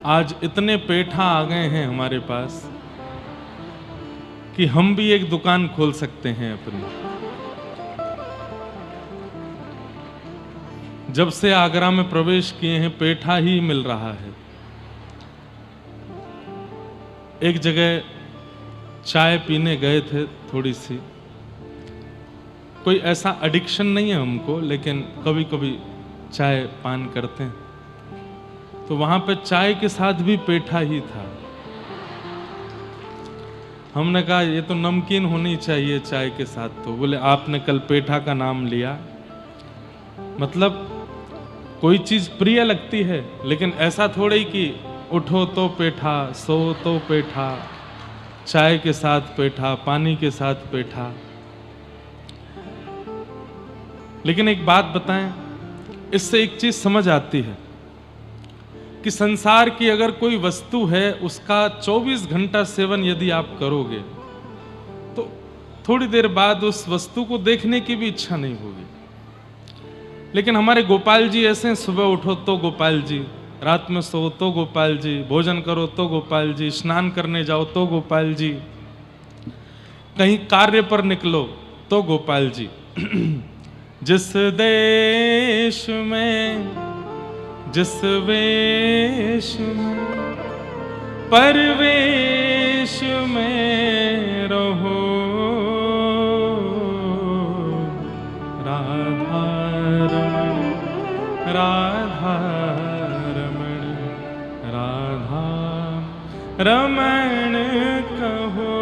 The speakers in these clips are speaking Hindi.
आज इतने पेठा आ गए हैं हमारे पास कि हम भी एक दुकान खोल सकते हैं अपनी। जब से आगरा में प्रवेश किए हैं पेठा ही मिल रहा है। एक जगह चाय पीने गए थे, थोड़ी सी, कोई ऐसा एडिक्शन नहीं है हमको, लेकिन कभी कभी चाय पान करते हैं, तो वहां पे चाय के साथ भी पेठा ही था। हमने कहा ये तो नमकीन होनी चाहिए चाय के साथ, तो बोले आपने कल पेठा का नाम लिया। मतलब कोई चीज प्रिय लगती है, लेकिन ऐसा थोड़ा ही कि उठो तो पेठा, सो तो पेठा, चाय के साथ पेठा, पानी के साथ पेठा। लेकिन एक बात बताएं, इससे एक चीज समझ आती है कि संसार की अगर कोई वस्तु है, उसका 24 घंटा सेवन यदि आप करोगे तो थोड़ी देर बाद उस वस्तु को देखने की भी इच्छा नहीं होगी। लेकिन हमारे गोपाल जी ऐसे हैं, सुबह उठो तो गोपाल जी, रात में सो तो गोपाल जी, भोजन करो तो गोपाल जी, स्नान करने जाओ तो गोपाल जी, कहीं कार्य पर निकलो तो गोपाल जी। जिस देश में, जिस वेश में, परवेश में रहो, राधा रमण, राधा रमण, राधा रमण कहो।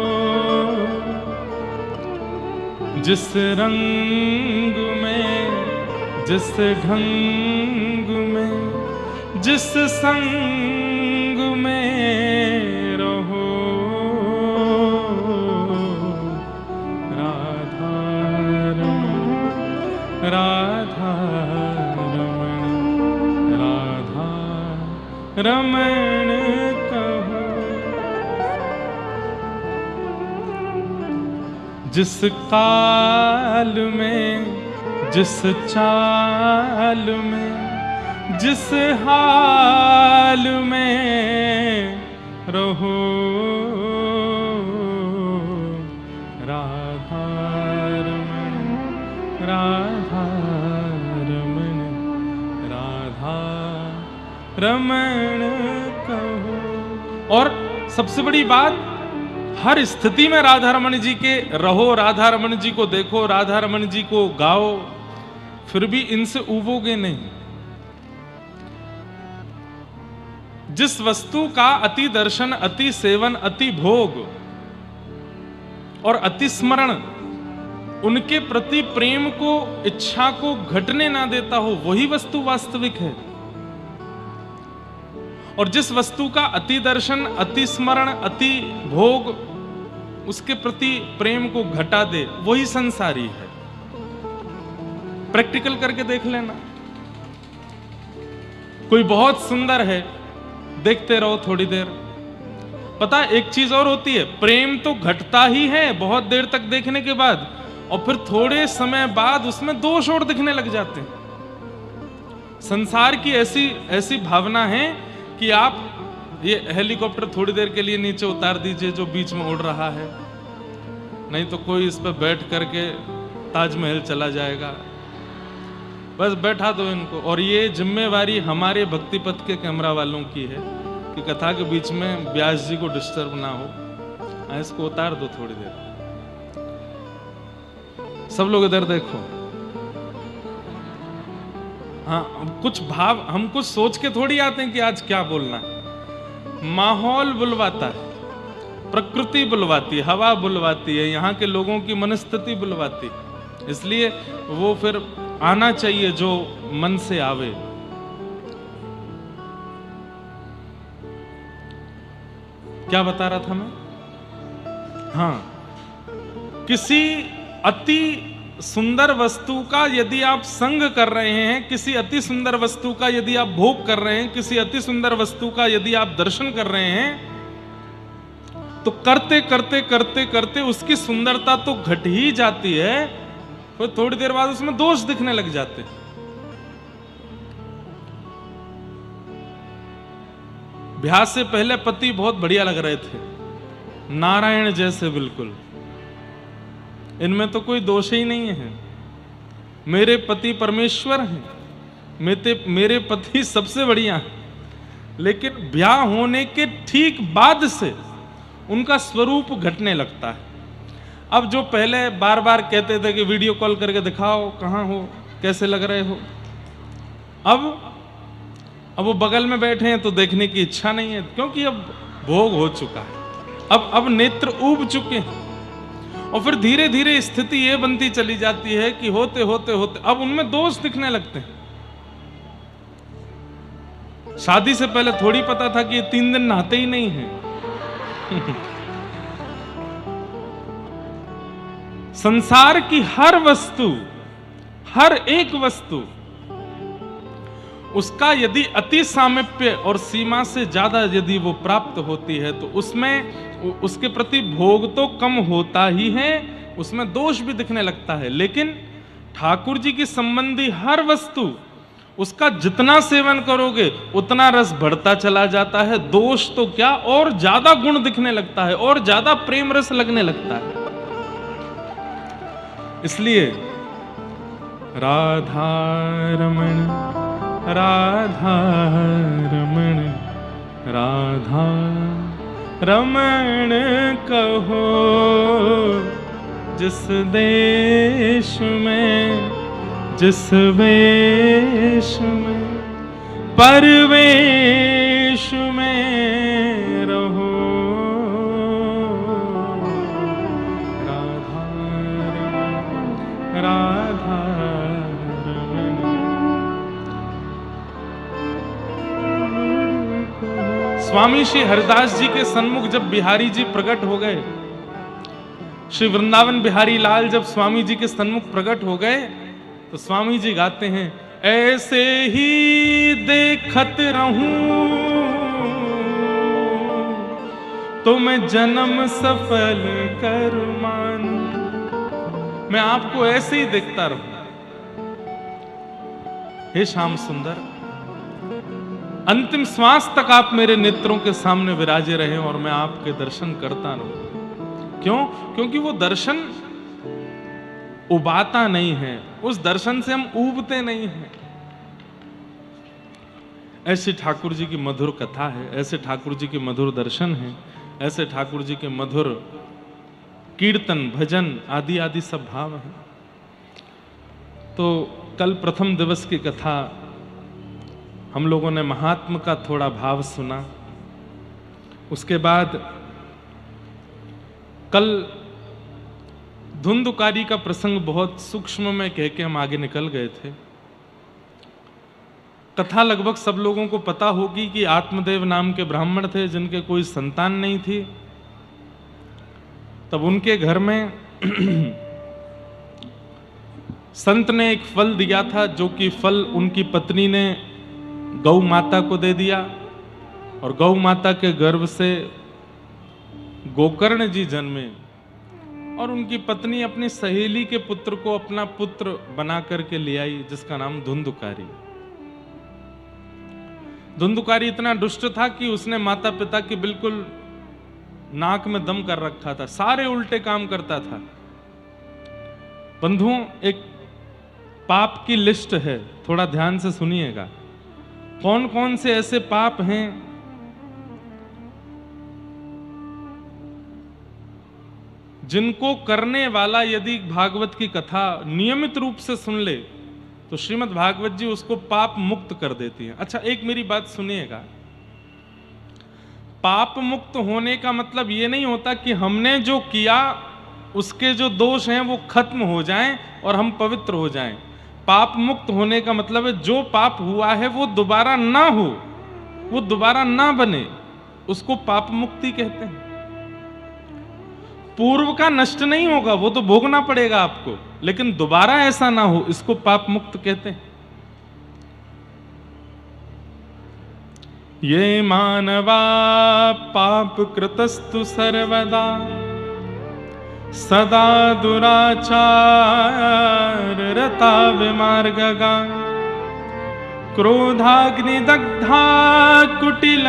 जिस रंग में, जिस ढंग में, जिस संग में रहो, राधा रमण, राधा रमण, राधा रमण कहो। जिस काल में, जिस चाल में, जिस हाल में रहो, राधा रमण, राधा रमण, राधा रमण कहो। और सबसे बड़ी बात, हर स्थिति में राधा रमण जी के रहो, राधा रमण जी को देखो, राधा रमण जी को गाओ, फिर भी इनसे उबोगे नहीं। जिस वस्तु का अति दर्शन, अति सेवन, अति भोग और अति स्मरण उनके प्रति प्रेम को, इच्छा को घटने ना देता हो, वही वस्तु वास्तविक है। और जिस वस्तु का अति दर्शन, अति स्मरण, अति भोग उसके प्रति प्रेम को घटा दे, वही संसारी है। प्रैक्टिकल करके देख लेना। कोई बहुत सुंदर है, देखते रहो थोड़ी देर। पता एक चीज और होती है, प्रेम तो घटता ही है बहुत देर तक देखने के बाद, और फिर थोड़े समय बाद उसमें दोष और दिखने लग जाते हैं। संसार की ऐसी ऐसी भावना है कि आप ये हेलीकॉप्टर थोड़ी देर के लिए नीचे उतार दीजिए जो बीच में उड़ रहा है, नहीं तो कोई इस पर बैठ करके ताजमहल चला जाएगा। बस बैठा दो इनको। और ये जिम्मेवारी हमारे भक्ति पथ के कैमरा वालों की है कि कथा के बीच में व्यास जी को डिस्टर्ब ना हो। इसको उतार दो थोड़ी देर। सब लोग इधर देखो। हाँ, कुछ भाव हम कुछ सोच के थोड़ी आते हैं कि आज क्या बोलना है। माहौल बुलवाता है, प्रकृति बुलवाती है, हवा बुलवाती है, यहाँ के लोगों की मनस्थिति बुलवाती है, इसलिए वो फिर आना चाहिए जो मन से आवे। क्या बता रहा था मैं? हाँ, किसी अति सुंदर वस्तु का यदि आप संग कर रहे हैं, किसी अति सुंदर वस्तु का यदि आप भोग कर रहे हैं, किसी अति सुंदर वस्तु का यदि आप दर्शन कर रहे हैं, तो करते करते करते करते उसकी सुंदरता तो घट ही जाती है, फिर थोड़ी देर बाद उसमें दोष दिखने लग जाते हैं। ब्याह से पहले पति बहुत बढ़िया लग रहे थे, नारायण जैसे बिल्कुल, इनमें तो कोई दोष ही नहीं है, मेरे पति परमेश्वर हैं, मेरे पति सबसे बढ़िया हैं। लेकिन ब्याह होने के ठीक बाद से उनका स्वरूप घटने लगता है। अब जो पहले बार बार कहते थे कि वीडियो कॉल करके दिखाओ कहाँ हो, कैसे लग रहे हो, अब वो बगल में बैठे हैं तो देखने की इच्छा नहीं है, क्योंकि अब भोग हो चुका है, अब नेत्र ऊब चुके हैं। और फिर धीरे धीरे स्थिति ये बनती चली जाती है कि होते होते होते अब उनमें दोष दिखने लगते हैं। शादी से पहले थोड़ी पता था कि ये 3 दिन नहाते ही नहीं है। संसार की हर वस्तु, हर एक वस्तु, उसका यदि अति सामीप्य और सीमा से ज्यादा यदि वो प्राप्त होती है तो उसमें उसके प्रति भोग तो कम होता ही है, उसमें दोष भी दिखने लगता है। लेकिन ठाकुर जी की संबंधी हर वस्तु, उसका जितना सेवन करोगे उतना रस बढ़ता चला जाता है, दोष तो क्या और ज्यादा गुण दिखने लगता है और ज्यादा प्रेम रस लगने लगता है। इसलिए राधा रमण राधा रमण राधा रमण कहो, जिस देश में जिस वेश में परवेश में रहो, राधा रमण राधा रमण। स्वामी श्री हरिदास जी के सन्मुख जब बिहारी जी प्रकट हो गए, श्री वृंदावन बिहारी लाल जब स्वामी जी के सन्मुख प्रकट हो गए तो स्वामी जी गाते हैं, ऐसे ही देखत रहूं तो मैं जन्म सफल कर मानूं, मैं आपको ऐसे ही देखता रहूं। हे श्याम सुंदर, अंतिम श्वास तक आप मेरे नेत्रों के सामने विराजे रहे और मैं आपके दर्शन करता रहूं। क्यों? क्योंकि वो दर्शन उबाता नहीं है, उस दर्शन से हम ऊबते नहीं हैं। ऐसी ठाकुर जी की मधुर कथा है, ऐसे ठाकुर जी के मधुर दर्शन हैं, ऐसे ठाकुर जी के मधुर कीर्तन भजन आदि आदि सब भाव हैं। तो कल प्रथम दिवस की कथा हम लोगों ने महात्म का थोड़ा भाव सुना, उसके बाद कल धुंधुकारी का प्रसंग बहुत सूक्ष्म में कह के हम आगे निकल गए थे। कथा लगभग सब लोगों को पता होगी कि आत्मदेव नाम के ब्राह्मण थे जिनके कोई संतान नहीं थी। तब उनके घर में संत ने एक फल दिया था, जो कि फल उनकी पत्नी ने गौ माता को दे दिया और गौ माता के गर्भ से गोकर्ण जी जन्मे और उनकी पत्नी अपनी सहेली के पुत्र को अपना पुत्र बना करके ले आई, जिसका नाम धुंधुकारी। धुंधुकारी इतना दुष्ट था कि उसने माता पिता की बिल्कुल नाक में दम कर रखा था, सारे उल्टे काम करता था। बंधुओं, एक पाप की लिस्ट है, थोड़ा ध्यान से सुनिएगा। कौन कौन से ऐसे पाप हैं जिनको करने वाला यदि भागवत की कथा नियमित रूप से सुन ले तो श्रीमद् भागवत जी उसको पाप मुक्त कर देती है। अच्छा, एक मेरी बात सुनिएगा, पाप मुक्त होने का मतलब ये नहीं होता कि हमने जो किया उसके जो दोष हैं वो खत्म हो जाएं और हम पवित्र हो जाएं। पाप मुक्त होने का मतलब है जो पाप हुआ है वो दोबारा ना हो, वो दोबारा ना बने, उसको पाप मुक्ति कहते हैं। पूर्व का नष्ट नहीं होगा, वो तो भोगना पड़ेगा आपको, लेकिन दोबारा ऐसा ना हो, इसको पाप मुक्त कहते हैं। ये मानवा पाप कृतस्तु सर्वदा सदा दुराचार रता विमार्गगा क्रोधाग्निदग्धा कुटिलस्य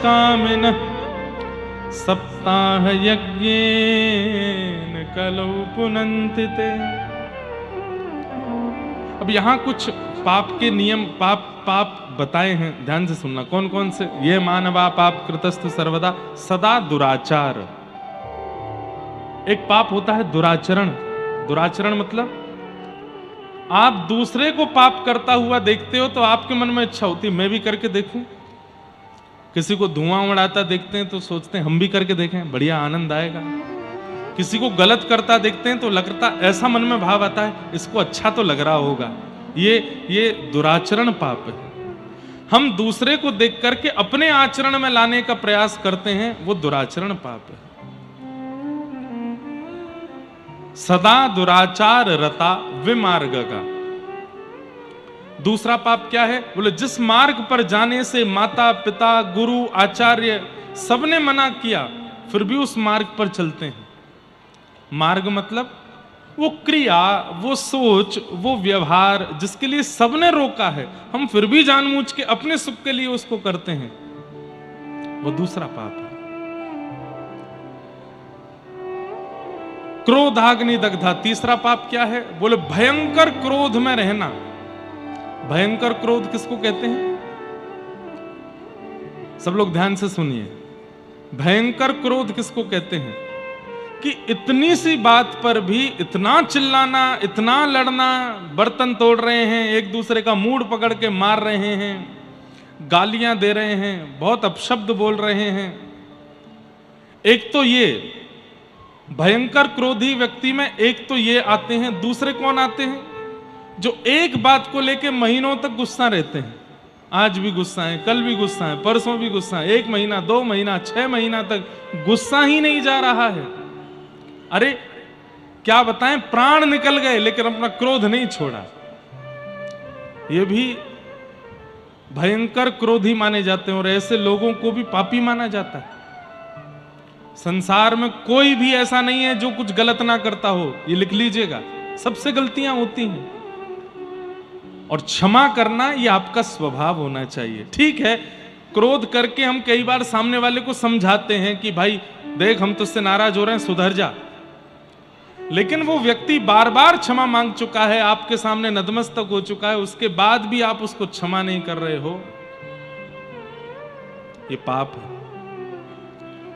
कामिनः सप्ताह यज्ञेन कलौ पुनन्ति ते। अब यहां कुछ पाप के नियम, पाप बताए हैं, ध्यान से सुनना। कौन कौन से? ये मानवा पाप कृतस्तु सर्वदा सदा दुराचार। एक पाप होता है दुराचरण। दुराचरण मतलब आप दूसरे को पाप करता हुआ देखते हो तो आपके मन में इच्छा होती है मैं भी करके देखूं। किसी को धुआं उड़ाता देखते हैं तो सोचते हैं हम भी करके देखें, बढ़िया आनंद आएगा। किसी को गलत करता देखते हैं तो लगता, ऐसा मन में भाव आता है इसको अच्छा तो लग रहा होगा। ये दुराचरण पाप है। हम दूसरे को देख करके अपने आचरण में लाने का प्रयास करते हैं, वो दुराचरण पाप है। सदा दुराचार रता विमार्ग का। दूसरा पाप क्या है? बोले जिस मार्ग पर जाने से माता पिता गुरु आचार्य सबने मना किया फिर भी उस मार्ग पर चलते हैं। मार्ग मतलब वो क्रिया, वो सोच, वो व्यवहार जिसके लिए सबने रोका है, हम फिर भी जानबूझ के अपने सुख के लिए उसको करते हैं, वो दूसरा पाप है। क्रोधाग्नि दग्धा। तीसरा पाप क्या है? बोले भयंकर क्रोध में रहना। भयंकर क्रोध किसको कहते हैं? सब लोग ध्यान से सुनिए। भयंकर क्रोध किसको कहते हैं? कि इतनी सी बात पर भी इतना चिल्लाना, इतना लड़ना, बर्तन तोड़ रहे हैं, एक दूसरे का मूड पकड़ के मार रहे हैं, गालियां दे रहे हैं, बहुत अपशब्द बोल रहे हैं। एक तो ये भयंकर क्रोधी व्यक्ति में एक तो ये आते हैं। दूसरे कौन आते हैं? जो एक बात को लेके महीनों तक गुस्सा रहते हैं। आज भी गुस्सा है, कल भी गुस्सा है, परसों भी गुस्सा है, 1 महीना 2 महीना 6 महीना तक गुस्सा ही नहीं जा रहा है। अरे क्या बताएं, प्राण निकल गए लेकिन अपना क्रोध नहीं छोड़ा। ये भी भयंकर क्रोधी माने जाते हैं और ऐसे लोगों को भी पापी माना जाता है। संसार में कोई भी ऐसा नहीं है जो कुछ गलत ना करता हो, ये लिख लीजिएगा। सबसे गलतियां होती हैं और क्षमा करना ये आपका स्वभाव होना चाहिए। ठीक है, क्रोध करके हम कई बार सामने वाले को समझाते हैं कि भाई देख हम तुझसे नाराज हो रहे हैं, सुधर जा। लेकिन वो व्यक्ति बार बार क्षमा मांग चुका है, आपके सामने नतमस्तक हो चुका है, उसके बाद भी आप उसको क्षमा नहीं कर रहे हो, ये पाप है।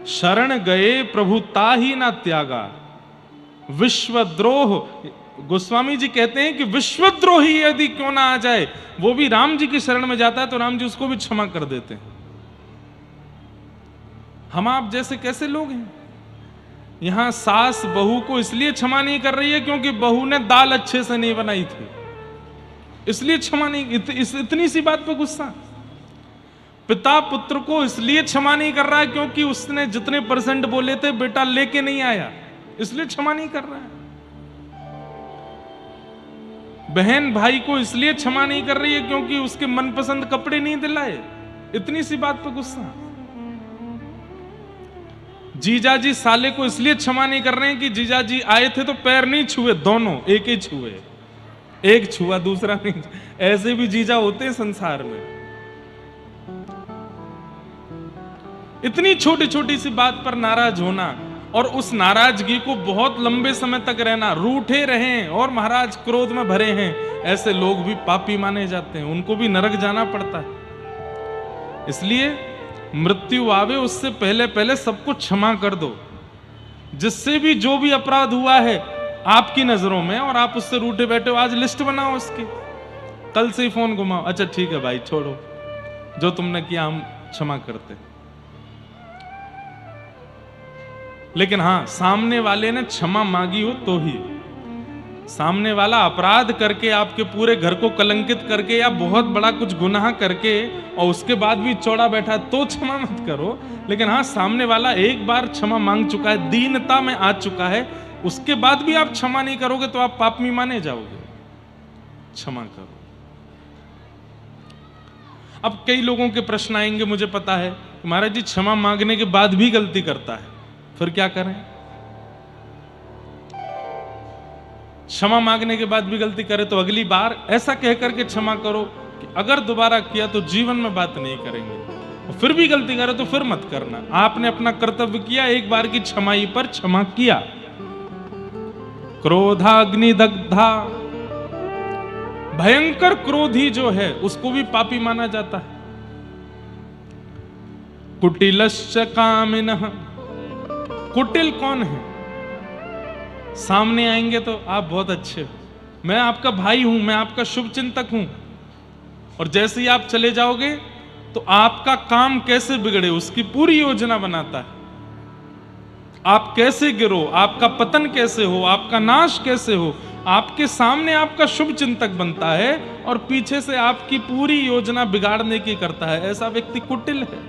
शरण गए प्रभु ताहि ना त्यागा, विश्वद्रोह। गोस्वामी जी कहते हैं कि विश्वद्रोही यदि क्यों ना आ जाए, वो भी राम जी की शरण में जाता है तो राम जी उसको भी क्षमा कर देते हैं। हम आप जैसे कैसे लोग हैं? यहां सास बहू को इसलिए क्षमा नहीं कर रही है क्योंकि बहू ने दाल अच्छे से नहीं बनाई थी, इसलिए क्षमा नहीं। इतनी सी बात पे गुस्सा। पिता पुत्र को इसलिए क्षमा नहीं कर रहा है क्योंकि उसने जितने % बोले थे बेटा लेके नहीं आया, इसलिए क्षमा नहीं कर रहा है। बहन भाई को इसलिए क्षमा नहीं कर रही है क्योंकि उसके मनपसंद कपड़े नहीं दिलाए, इतनी सी बात पे गुस्सा। जीजाजी साले को इसलिए क्षमा नहीं कर रहे हैं कि जीजाजी आए थे तो पैर नहीं छुए, दोनों एक ही छुए, एक छुआ दूसरा नहीं। ऐसे भी जीजा होते हैं संसार में। इतनी छोटी छोटी सी बात पर नाराज होना और उस नाराजगी को बहुत लंबे समय तक रहना, रूठे रहें और महाराज क्रोध में भरे हैं, ऐसे लोग भी पापी माने जाते हैं, उनको भी नरक जाना पड़ता है। इसलिए मृत्यु आवे उससे पहले पहले सबको क्षमा कर दो। जिससे भी जो भी अपराध हुआ है आपकी नजरों में और आप उससे रूठे बैठे हो, आज लिस्ट बनाओ उसकी, कल से ही फोन घुमाओ, अच्छा ठीक है भाई छोड़ो, जो तुमने किया हम क्षमा करते। लेकिन हां, सामने वाले ने क्षमा मांगी हो तो ही। सामने वाला अपराध करके आपके पूरे घर को कलंकित करके या बहुत बड़ा कुछ गुनाह करके और उसके बाद भी चौड़ा बैठा तो क्षमा मत करो। लेकिन हाँ, सामने वाला एक बार क्षमा मांग चुका है, दीनता में आ चुका है, उसके बाद भी आप क्षमा नहीं करोगे तो आप पापी माने जाओगे। क्षमा करो। अब कई लोगों के प्रश्न आएंगे, मुझे पता है, महाराज जी क्षमा मांगने के बाद भी गलती करता है, फिर क्या करें? क्षमा मांगने के बाद भी गलती करे तो अगली बार ऐसा कह करके क्षमा करो कि अगर दोबारा किया तो जीवन में बात नहीं करेंगे, और फिर भी गलती करे तो फिर मत करना। आपने अपना कर्तव्य किया, एक बार की क्षमाई पर क्षमा किया। क्रोधाग्नि दग्धा, भयंकर क्रोधी जो है उसको भी पापी माना जाता है। कुटिलश्च कामिनः, कुटिल कौन है? सामने आएंगे तो आप बहुत अच्छे हो, मैं आपका भाई हूं, मैं आपका शुभ चिंतक हूं, और जैसे ही आप चले जाओगे तो आपका काम कैसे बिगड़े उसकी पूरी योजना बनाता है। आप कैसे गिरो, आपका पतन कैसे हो, आपका नाश कैसे हो, आपके सामने आपका शुभ चिंतक बनता है और पीछे से आपकी पूरी योजना बिगाड़ने की करता है। ऐसा व्यक्ति कुटिल है,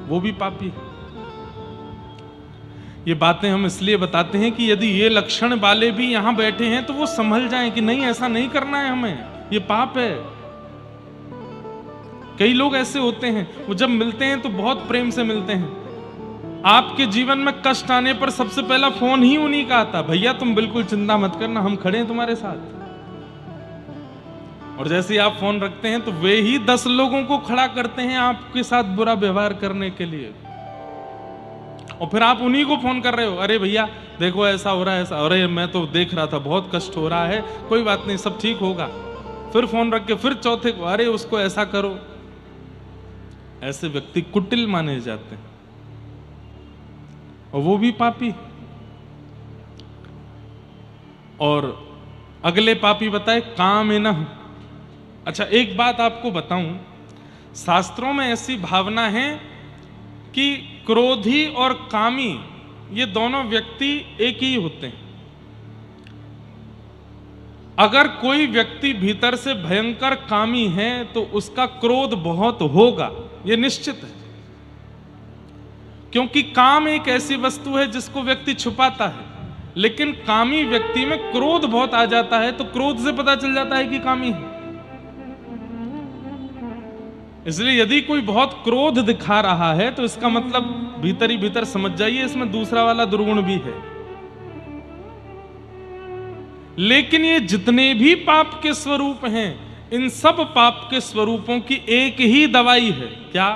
वो भी पापी है। ये बातें हम इसलिए बताते हैं कि यदि ये लक्षण वाले भी यहां बैठे हैं तो वो संभल जाएं कि नहीं, ऐसा नहीं करना है हमें, ये पाप है। कई लोग ऐसे होते हैं, वो जब मिलते हैं तो बहुत प्रेम से मिलते हैं। आपके जीवन में कष्ट आने पर सबसे पहला फोन ही उन्हीं का आता, भैया तुम बिल्कुल चिंता मत करना, हम खड़े हैं तुम्हारे साथ। और जैसे ही आप फोन रखते हैं तो वे ही 10 लोगों को खड़ा करते हैं आपके साथ बुरा व्यवहार करने के लिए, और फिर आप उन्हीं को फोन कर रहे हो, अरे भैया देखो ऐसा हो रहा है, ऐसा, अरे मैं तो देख रहा था बहुत कष्ट हो रहा है, कोई बात नहीं सब ठीक होगा। फिर फोन रख के फिर चौथे को, अरे उसको ऐसा करो। ऐसे व्यक्ति कुटिल माने जाते हैं और वो भी पापी। और अगले पापी बताए कामिनः। अच्छा एक बात आपको बताऊं, शास्त्रों में ऐसी भावना है कि क्रोधी और कामी ये दोनों व्यक्ति एक ही होते हैं। अगर कोई व्यक्ति भीतर से भयंकर कामी है तो उसका क्रोध बहुत होगा, यह निश्चित है। क्योंकि काम एक ऐसी वस्तु है जिसको व्यक्ति छुपाता है, लेकिन कामी व्यक्ति में क्रोध बहुत आ जाता है तो क्रोध से पता चल जाता है कि कामी है। इसलिए यदि कोई बहुत क्रोध दिखा रहा है तो इसका मतलब भीतर ही भीतर समझ जाइए इसमें दूसरा वाला दुर्गुण भी है। लेकिन ये जितने भी पाप के स्वरूप हैं, इन सब पाप के स्वरूपों की एक ही दवाई है, क्या?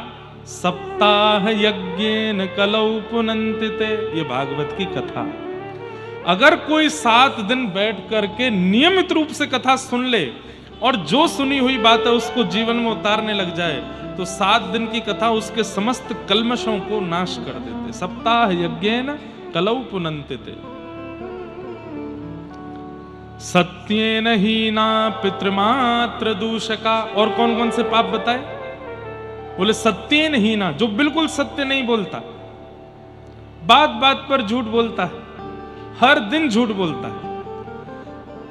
सप्ताह यज्ञेन कलौ पुनन्तिते, ये भागवत की कथा। अगर कोई 7 दिन बैठ करके नियमित रूप से कथा सुन ले और जो सुनी हुई बात है उसको जीवन में उतारने लग जाए तो 7 दिन की कथा उसके समस्त कल्मशों को नाश कर देते। सप्ताह यज्ञेन कलौ पुनन्तिते। सत्येन हीना पितृमात्र दूषका। और कौन कौन से पाप बताए? बोले सत्येन हीना, जो बिल्कुल सत्य नहीं बोलता, बात बात पर झूठ बोलता है, हर दिन झूठ बोलता है।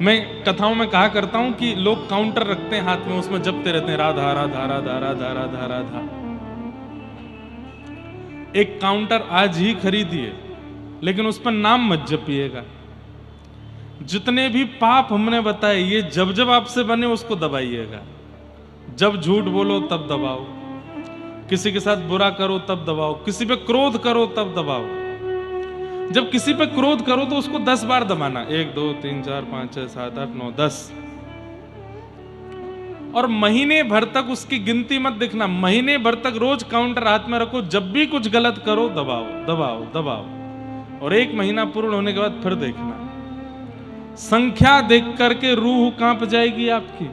मैं कथाओं में कहा करता हूं कि लोग काउंटर रखते हैं हाथ में, उसमें जपते रहते हैं राधा राधा राधा राधा राधा राधा। एक काउंटर आज ही खरीदिए, लेकिन उस पर नाम मत जपिएगा। जितने भी पाप हमने बताए ये जब जब आपसे बने उसको दबाइएगा। जब झूठ बोलो तब दबाओ, किसी के साथ बुरा करो तब दबाओ, किसी पे क्रोध करो तब दबाओ। जब किसी पे क्रोध करो तो उसको 10 बार दबाना, 1 2 3 4 5 6 7 8 9 10, और महीने भर तक उसकी गिनती मत देखना। महीने भर तक रोज काउंटर हाथ में रखो, जब भी कुछ गलत करो दबाओ दबाओ दबाओ, और 1 महीना पूर्ण होने के बाद फिर देखना। संख्या देख करके रूह कांप जाएगी आपकी।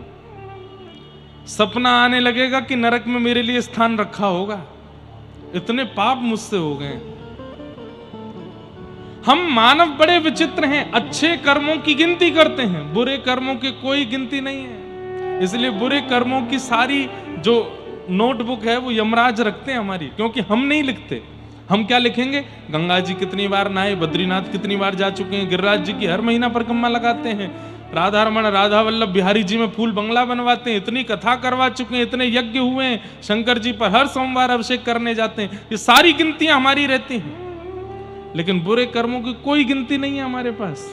सपना आने लगेगा कि नरक में मेरे लिए स्थान रखा होगा, इतने पाप मुझसे हो गए। हम मानव बड़े विचित्र हैं, अच्छे कर्मों की गिनती करते हैं, बुरे कर्मों की कोई गिनती नहीं है। इसलिए बुरे कर्मों की सारी जो नोटबुक है वो यमराज रखते हैं हमारी, क्योंकि हम नहीं लिखते। हम क्या लिखेंगे? गंगा जी कितनी बार नहाए, बद्रीनाथ कितनी बार जा चुके हैं, गिरिराज जी की हर महीना परिक्रमा लगाते हैं, राधा रमण राधा वल्लभ बिहारी जी में फूल बंगला बनवाते हैं, इतनी कथा करवा चुके हैं, इतने यज्ञ हुए हैं, शंकर जी पर हर सोमवार अभिषेक करने जाते हैं। ये सारी गिनतियां हमारी रहती हैं, लेकिन बुरे कर्मों की कोई गिनती नहीं है हमारे पास।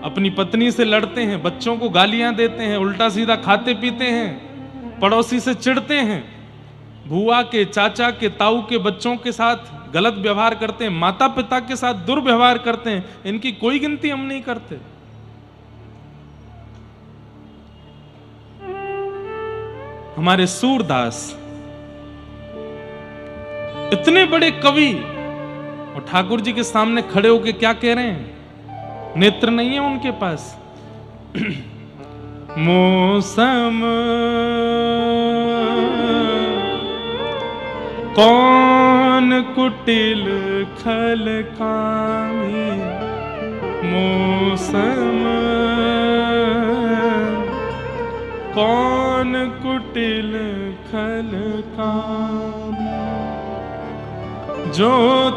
अपनी पत्नी से लड़ते हैं, बच्चों को गालियां देते हैं, उल्टा सीधा खाते पीते हैं, पड़ोसी से चिढ़ते हैं, बुआ के, चाचा के, ताऊ के बच्चों के साथ गलत व्यवहार करते हैं, माता पिता के साथ दुर्व्यवहार करते हैं, इनकी कोई गिनती हम नहीं करते। हमारे सूरदास इतने बड़े कवि और ठाकुर जी के सामने खड़े होके क्या कह रहे हैं? नेत्र नहीं है उनके पास। मौसम कौन कुटिल खल कामी, मौसम कौन कुटिल खल कामी, जो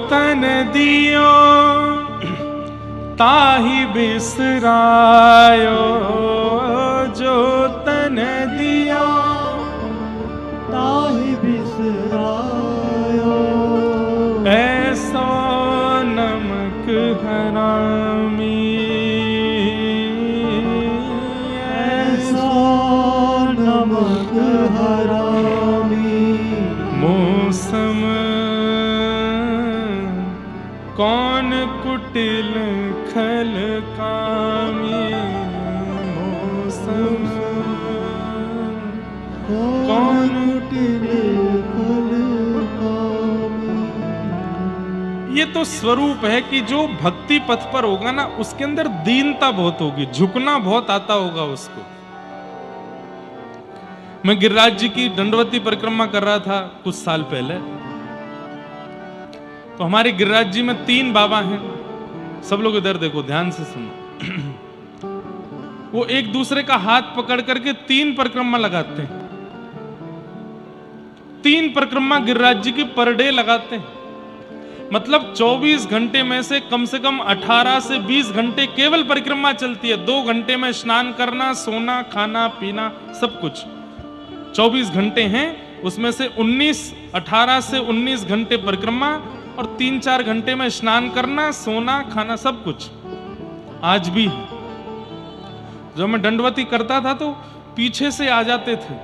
तन दियो ताहि बिसरायो, जो तन दियो ताहि बिसरायो, ऐसो नमक हरामी, ऐसो नमक हरामी, मौसम कौन कुटिल खल कामी, मौसम कौन कुटिल खल कामी। ये तो स्वरूप है कि जो भक्ति पथ पर होगा ना, उसके अंदर दीनता बहुत होगी, झुकना बहुत आता होगा उसको। मैं गिरिराज जी की दंडवती परिक्रमा कर रहा था कुछ साल पहले, तो हमारे गिरिराज जी में 3 बाबा हैं। सब लोग इधर देखो, ध्यान से सुनो। वो एक दूसरे का हाथ पकड़ करके 3 परिक्रमा लगाते हैं। 3 परिक्रमा गिरिराज जी की पर डे लगाते हैं। मतलब 24 घंटे में से कम 18 से 20 घंटे केवल परिक्रमा चलती है। 2 घंटे में स्नान करना, सोना, खाना, पीना, सब कुछ। 24 घंटे हैं, उसमें से 18 से 19 घंटे परिक्रमा और 3-4 घंटे में स्नान करना, सोना, खाना, सब कुछ। आज भी जब मैं दंडवती करता था तो पीछे से आ जाते थे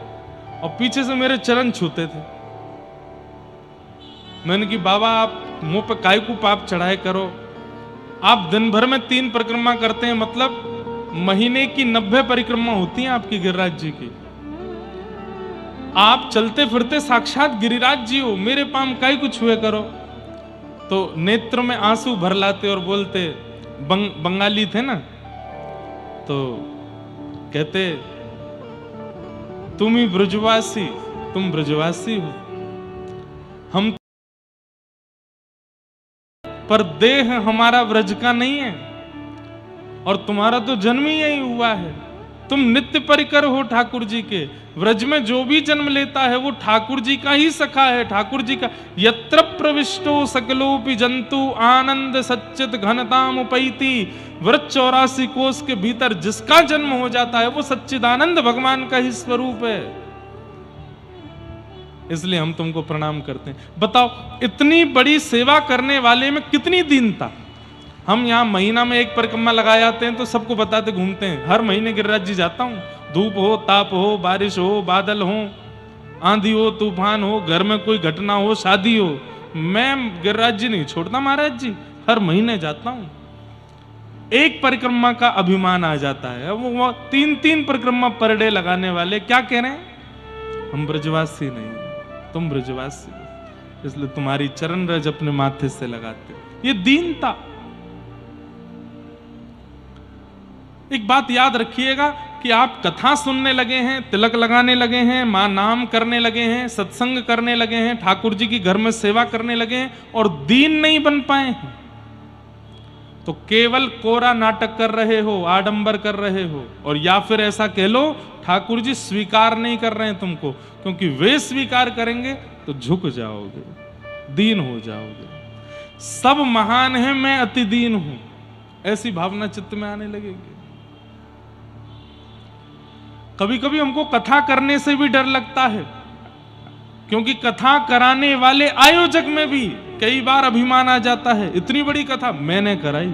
और पीछे से मेरे चरण छूते थे। मैंने कि बाबा आप मुंह पे काय को पाप चढ़ाए करो, आप दिन भर में 3 परिक्रमा करते हैं, मतलब महीने की 90 परिक्रमा होती हैं आपकी गिरिराज जी की। आप चलते फिरते साक्षात गिरिराज जी हो, मेरे पाम काय कुछ हुए करो। तो नेत्र में आंसू भर लाते और बोलते, बंगाली थे ना, तो कहते तुम ही ब्रजवासी, तुम ब्रजवासी हो, हम पर देह हमारा ब्रज का नहीं है और तुम्हारा तो जन्म ही यही हुआ है। तुम नित्य परिकर हो ठाकुर जी के। ब्रज में जो भी जन्म लेता है वो ठाकुर जी का ही सखा है, ठाकुर जी का। यत्र प्रविष्टो सकलोपि जंतु आनंद सच्चित घनताम उपैति। व्रज 84 कोष के भीतर जिसका जन्म हो जाता है वो सच्चिदानंद भगवान का ही स्वरूप है। इसलिए हम तुमको प्रणाम करते हैं। बताओ इतनी बड़ी सेवा करने वाले में कितनी दीनता। हम यहाँ महीना में 1 परिक्रमा लगा जाते हैं तो सबको बताते घूमते हैं, हर महीने गिरिराज जी जाता हूँ। धूप हो, ताप हो, बारिश हो, बादल हो, आंधी हो, तूफान हो, घर में कोई घटना हो, शादी हो, मैं गिरिराज जी नहीं छोड़ता महाराज जी, हर महीने जाता हूँ। 1 परिक्रमा का अभिमान आ जाता है। वो 3-3 परिक्रमा पर डे लगाने वाले क्या कह रहे हैं? हम ब्रजवासी नहीं, तुम ब्रजवासी, इसलिए तुम्हारी चरण रज अपने माथे से लगाते। ये दीनता। एक बात याद रखिएगा कि आप कथा सुनने लगे हैं, तिलक लगाने लगे हैं, मां नाम करने लगे हैं, सत्संग करने लगे हैं, ठाकुर जी की घर में सेवा करने लगे हैं और दीन नहीं बन पाए हैं तो केवल कोरा नाटक कर रहे हो, आडंबर कर रहे हो। और या फिर ऐसा कह लो ठाकुर जी स्वीकार नहीं कर रहे हैं तुमको, क्योंकि वे स्वीकार करेंगे तो झुक जाओगे, दीन हो जाओगे। सब महान है, मैं अति दीन हूं, ऐसी भावना चित्त में आने लगेगी। कभी कभी हमको कथा करने से भी डर लगता है, क्योंकि कथा कराने वाले आयोजक में भी कई बार अभिमान आ जाता है। इतनी बड़ी कथा मैंने कराई,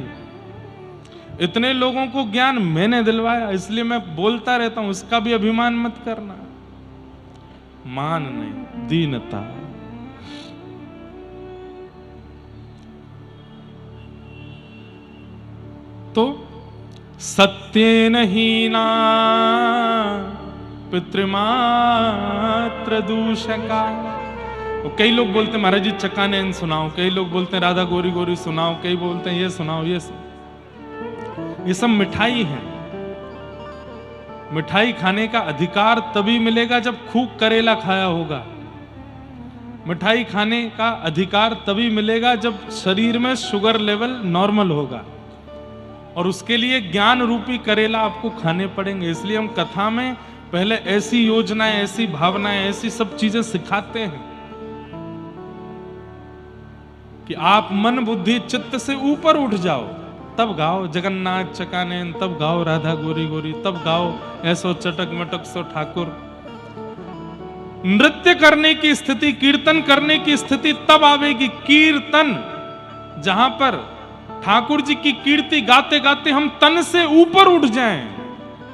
इतने लोगों को ज्ञान मैंने दिलवाया, इसलिए मैं बोलता रहता हूं, इसका भी अभिमान मत करना। मान नहीं, दीनता। तो सत्येन हीना पितृमात्र दूषका। कई लोग बोलते हैं महाराज जी चकानैन सुनाओ, कई लोग बोलते हैं राधा गोरी गोरी सुनाओ, कई बोलते हैं ये सुनाओ, ये सब मिठाई है। मिठाई खाने का अधिकार तभी मिलेगा जब खूब करेला खाया होगा। मिठाई खाने का अधिकार तभी मिलेगा जब शरीर में शुगर लेवल नॉर्मल होगा, और उसके लिए ज्ञान रूपी करेला आपको खाने पड़ेंगे। इसलिए हम कथा में पहले ऐसी योजनाएं, ऐसी भावनाएं, ऐसी सब चीजें सिखाते हैं कि आप मन बुद्धि चित्त से ऊपर उठ जाओ, तब गाओ जगन्नाथ चकानैन, तब गाओ राधा गोरी गोरी, तब गाओ ऐसो चटक मटक सो ठाकुर। नृत्य करने की स्थिति, कीर्तन करने की स्थिति तब आवेगी। कीर्तन, जहां पर ठाकुर जी की कीर्ति गाते गाते हम तन से ऊपर उठ जाएं,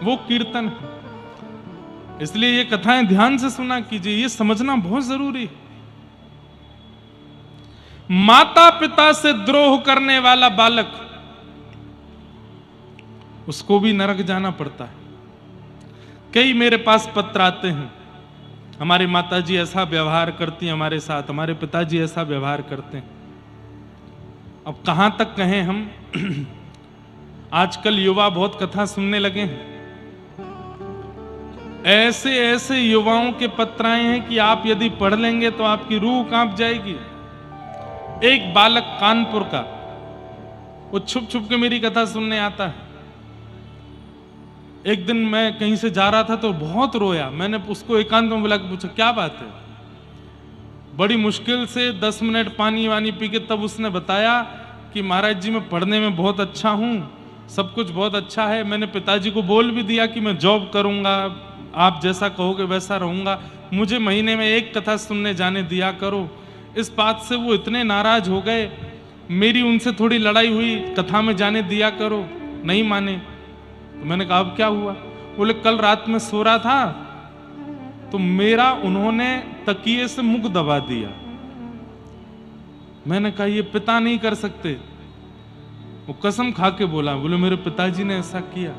वो कीर्तन है। इसलिए ये कथाएं ध्यान से सुना कीजिए, ये समझना बहुत जरूरी है। माता पिता से द्रोह करने वाला बालक, उसको भी नरक जाना पड़ता है। कई मेरे पास पत्र आते हैं, हमारी माताजी ऐसा व्यवहार करती हैं हमारे साथ, हमारे पिताजी ऐसा व्यवहार करते हैं। अब कहां तक कहें हम। आजकल युवा बहुत कथा सुनने लगे हैं। ऐसे ऐसे युवाओं के पत्र आए हैं कि आप यदि पढ़ लेंगे तो आपकी रूह कांप जाएगी। एक बालक कानपुर का, वो छुप छुप के मेरी कथा सुनने आता है। एक दिन मैं कहीं से जा रहा था तो बहुत रोया। मैंने उसको एकांत में बुला के पूछा क्या बात है। बड़ी मुश्किल से 10 मिनट पानी वानी पी के तब उसने बताया कि महाराज जी मैं पढ़ने में बहुत अच्छा हूँ, सब कुछ बहुत अच्छा है। मैंने पिताजी को बोल भी दिया कि मैं जॉब करूँगा, आप जैसा कहोगे वैसा रहूँगा, मुझे महीने में एक कथा सुनने जाने दिया करो। इस बात से वो इतने नाराज हो गए, मेरी उनसे थोड़ी लड़ाई हुई, कथा में जाने दिया करो, नहीं माने। तो मैंने कहा अब क्या हुआ। बोले कल रात में सो रहा था तो मेरा उन्होंने तकिए से मुख दबा दिया। मैंने कहा ये पिता नहीं कर सकते। वो कसम खा के बोला, बोले मेरे पिताजी ने ऐसा किया,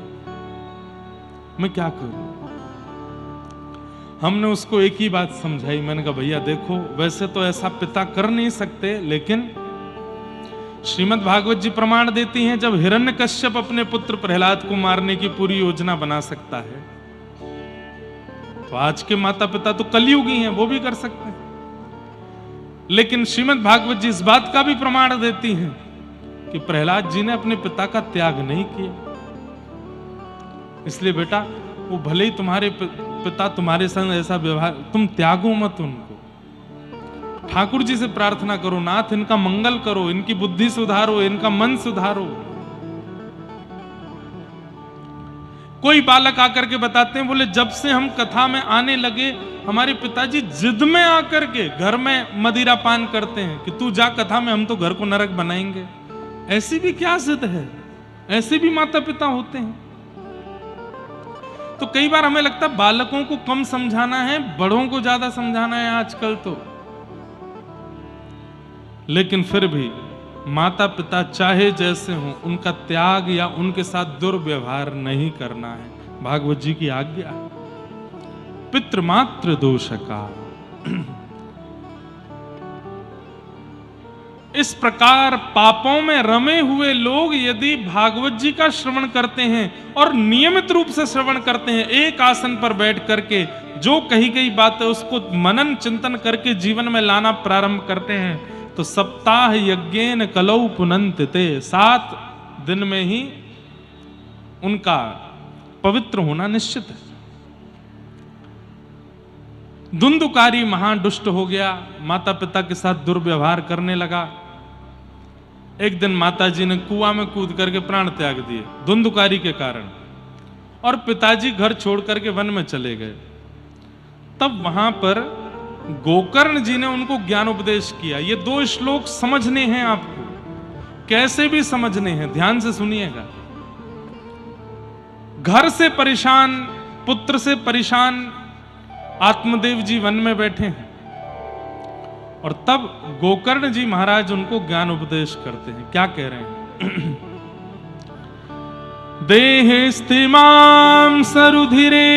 मैं क्या करूं। हमने उसको एक ही बात समझाई। मैंने कहा भैया देखो, वैसे तो ऐसा पिता कर नहीं सकते, लेकिन श्रीमद् भागवत जी प्रमाण देती हैं जब हिरण्यकश्यप अपने पुत्र प्रहलाद को मारने की पूरी योजना बना सकता है, तो आज के माता पिता तो कलयुगी हैं, वो भी कर सकते हैं। लेकिन श्रीमद् भागवत जी इस बात का भी प्रमाण देती हैं कि प्रहलाद जी ने अपने पिता का त्याग नहीं किया। इसलिए बेटा, वो भले ही तुम्हारे पिता तुम्हारे संग ऐसा व्यवहार, तुम त्यागो मत उनको। ठाकुर जी से प्रार्थना करो, नाथ इनका मंगल करो, इनकी बुद्धि सुधारो, इनका मन सुधारो। कोई बालक आकर के बताते हैं, बोले जब से हम कथा में आने लगे हमारे पिताजी जिद में आकर के घर में मदिरा पान करते हैं कि तू जा कथा में, हम तो घर को नरक बनाएंगे। ऐसी भी क्या जिद है, ऐसे भी माता पिता होते हैं। तो कई बार हमें लगता है बालकों को कम समझाना है, बड़ों को ज्यादा समझाना है आजकल तो। लेकिन फिर भी माता पिता चाहे जैसे हों, उनका त्याग या उनके साथ दुर्व्यवहार नहीं करना है, भागवत जी की आज्ञा। पितृमात्र दोषका। इस प्रकार पापों में रमे हुए लोग यदि भागवत जी का श्रवण करते हैं और नियमित रूप से श्रवण करते हैं, एक आसन पर बैठ करके जो कही गई बात है उसको मनन चिंतन करके जीवन में लाना प्रारंभ करते हैं, तो सप्ताह यज्ञेन कलौ पुनन्तिते, 7 दिन में ही उनका पवित्र होना निश्चित है। धुंधुकारी महादुष्ट हो गया, माता पिता के साथ दुर्व्यवहार करने लगा। एक दिन माता जी ने कुआं में कूद करके प्राण त्याग दिए धुंधुकारी के कारण, और पिताजी घर छोड़ करके वन में चले गए। तब वहां पर गोकर्ण जी ने उनको ज्ञान उपदेश किया। ये 2 श्लोक समझने हैं आपको, कैसे भी समझने हैं, ध्यान से सुनिएगा। घर से परेशान, पुत्र से परेशान आत्मदेव जी वन में बैठे हैं और तब गोकर्ण जी महाराज उनको ज्ञान उपदेश करते हैं। क्या कह रहे हैं? देहेस्तिमां सरुधिरे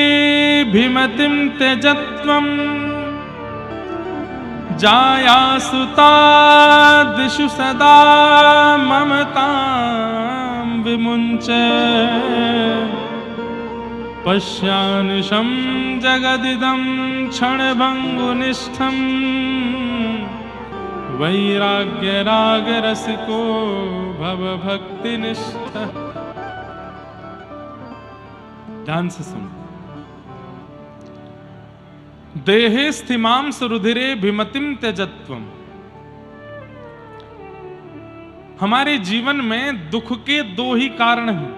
भिमतिं त्यजत्वम् जायासुतादिषु सदा ममतां विमुञ्च पश्यानिशं जगदिदं क्षणभङ्गुनिष्ठं वैराग्यरागरसिको भवभक्तिनिष्ठः। ध्यान से सुनो। देहे स्थिमां सुरुधिरे भिमतिम त्यजत्वम। हमारे जीवन में दुख के दो ही कारण हैं।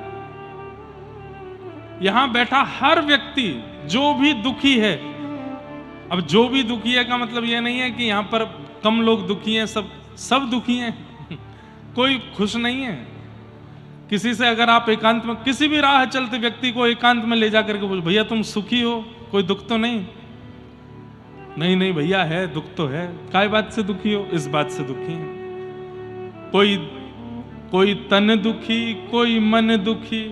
यहां बैठा हर व्यक्ति जो भी दुखी है, अब जो भी दुखी है का मतलब यह नहीं है कि यहां पर कम लोग दुखी हैं, सब दुखी हैं। कोई खुश नहीं है। किसी से अगर आप एकांत में, किसी भी राह चलते व्यक्ति को एकांत में ले जाकर के बोल, भैया तुम सुखी हो, कोई दुख तो नहीं? नहीं भैया है, दुख तो है। काय बात से दुखी हो? इस बात से दुखी है। कोई तन दुखी, कोई मन दुखी,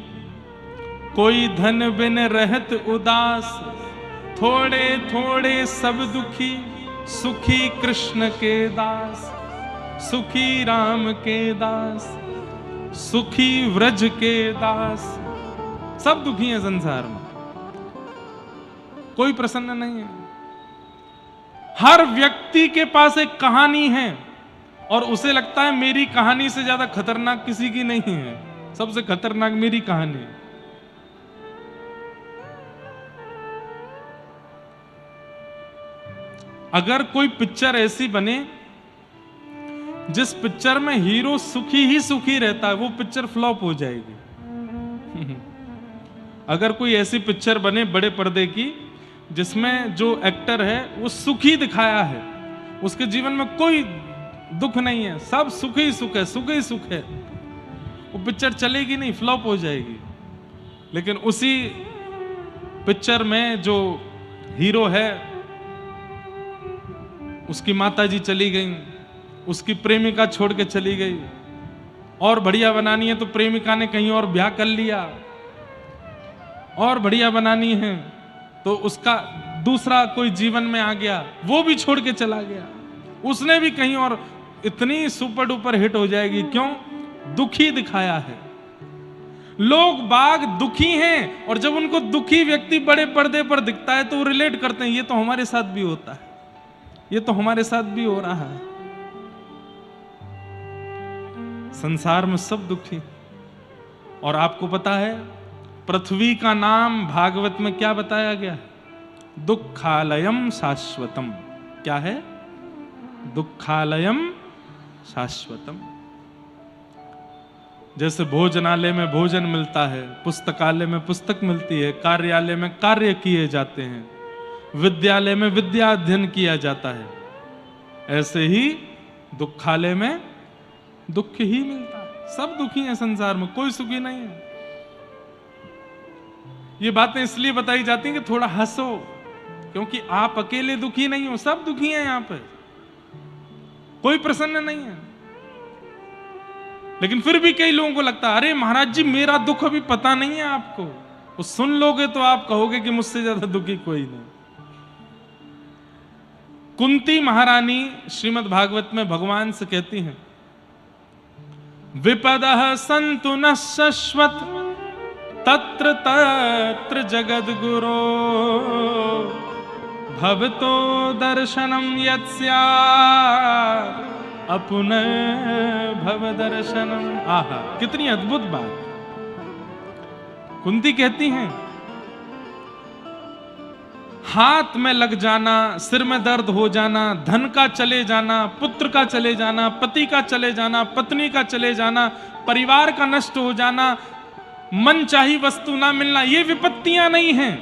कोई धन बिन रहत उदास, थोड़े थोड़े सब दुखी, सुखी कृष्ण के दास, सुखी राम के दास, सुखी व्रज के दास। सब दुखी हैं संसार में, कोई प्रसन्न नहीं है। हर व्यक्ति के पास एक कहानी है और उसे लगता है मेरी कहानी से ज्यादा खतरनाक किसी की नहीं है। सबसे खतरनाक मेरी कहानी है। अगर कोई पिक्चर ऐसी बने जिस पिक्चर में हीरो सुखी ही सुखी रहता है, वो पिक्चर फ्लॉप हो जाएगी। अगर कोई ऐसी पिक्चर बने बड़े पर्दे की जिसमें जो एक्टर है वो सुखी दिखाया है, उसके जीवन में कोई दुख नहीं है, सब सुख ही सुख है, सुख ही सुख है, वो पिक्चर चलेगी नहीं, फ्लॉप हो जाएगी। लेकिन उसी पिक्चर में जो हीरो है, उसकी माताजी चली गई, उसकी प्रेमिका छोड़ के चली गई, और बढ़िया बनानी है तो प्रेमिका ने कहीं और ब्याह कर लिया, और बढ़िया बनानी है तो उसका दूसरा कोई जीवन में आ गया, वो भी छोड़ के चला गया, उसने भी कहीं और इतनी सुपर डुपर हिट हो जाएगी। क्यों? दुखी दिखाया है। लोग बाग दुखी हैं और जब उनको दुखी व्यक्ति बड़े पर्दे पर दिखता है तो वो रिलेट करते हैं, ये तो हमारे साथ भी होता है, ये तो हमारे साथ भी हो रहा है। संसार में सब दुखी। और आपको पता है पृथ्वी का नाम भागवत में क्या बताया गया? दुखालयम शाश्वतम। क्या है? दुखालयम शाश्वतम। जैसे भोजनालय में भोजन मिलता है, पुस्तकालय में पुस्तक मिलती है, कार्यालय में कार्य किए जाते हैं, विद्यालय में विद्या अध्ययन किया जाता है, ऐसे ही दुखालय में दुख ही मिलता है। सब दुखी हैं संसार में, कोई सुखी नहीं है। ये बातें इसलिए बताई जाती हैं कि थोड़ा हंसो, क्योंकि आप अकेले दुखी नहीं हो, सब दुखी हैं यहाँ पे, कोई प्रसन्न नहीं है। लेकिन फिर भी कई लोगों को लगता है अरे महाराज जी मेरा दुख अभी पता नहीं है आपको, वो सुन लोगे तो आप कहोगे कि मुझसे ज्यादा दुखी कोई नहीं। कुंती महारानी श्रीमद् भागवत में भगवान से कहती हैं, विपदः सन्तु न शश्वत तत्र तत्र जगद्गुरो भवतो दर्शनम यत्स्यात् अपुनः भव दर्शनम। आहा, कितनी अद्भुत बात। कुंती कहती हैं हाथ में लग जाना, सिर में दर्द हो जाना, धन का चले जाना, पुत्र का चले जाना, पति का चले जाना, पत्नी का चले जाना, परिवार का नष्ट हो जाना, मन चाही वस्तु ना मिलना, ये विपत्तियां नहीं हैं।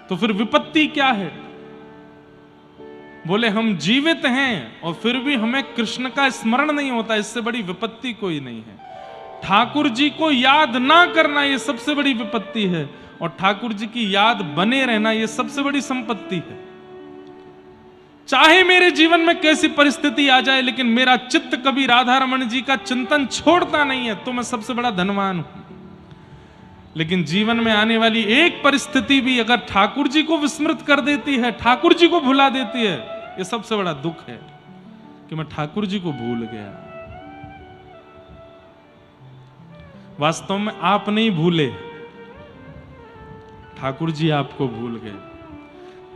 तो फिर विपत्ति क्या है? बोले हम जीवित हैं और फिर भी हमें कृष्ण का स्मरण नहीं होता, इससे बड़ी विपत्ति कोई नहीं है। ठाकुर जी को याद ना करना ये सबसे बड़ी विपत्ति है। और ठाकुर जी की याद बने रहना, ये सबसे बड़ी संपत्ति है। चाहे मेरे जीवन में कैसी परिस्थिति आ जाए, लेकिन मेरा चित्त कभी राधा रमण जी का चिंतन छोड़ता नहीं है, तो मैं सबसे बड़ा धनवान हूं। लेकिन जीवन में आने वाली एक परिस्थिति भी अगर ठाकुर जी को विस्मृत कर देती है, ठाकुर जी को भुला देती है, ये सबसे बड़ा दुख है कि मैं ठाकुर जी को भूल गया। वास्तव में आप नहीं भूले, ठाकुर जी आपको भूल गए।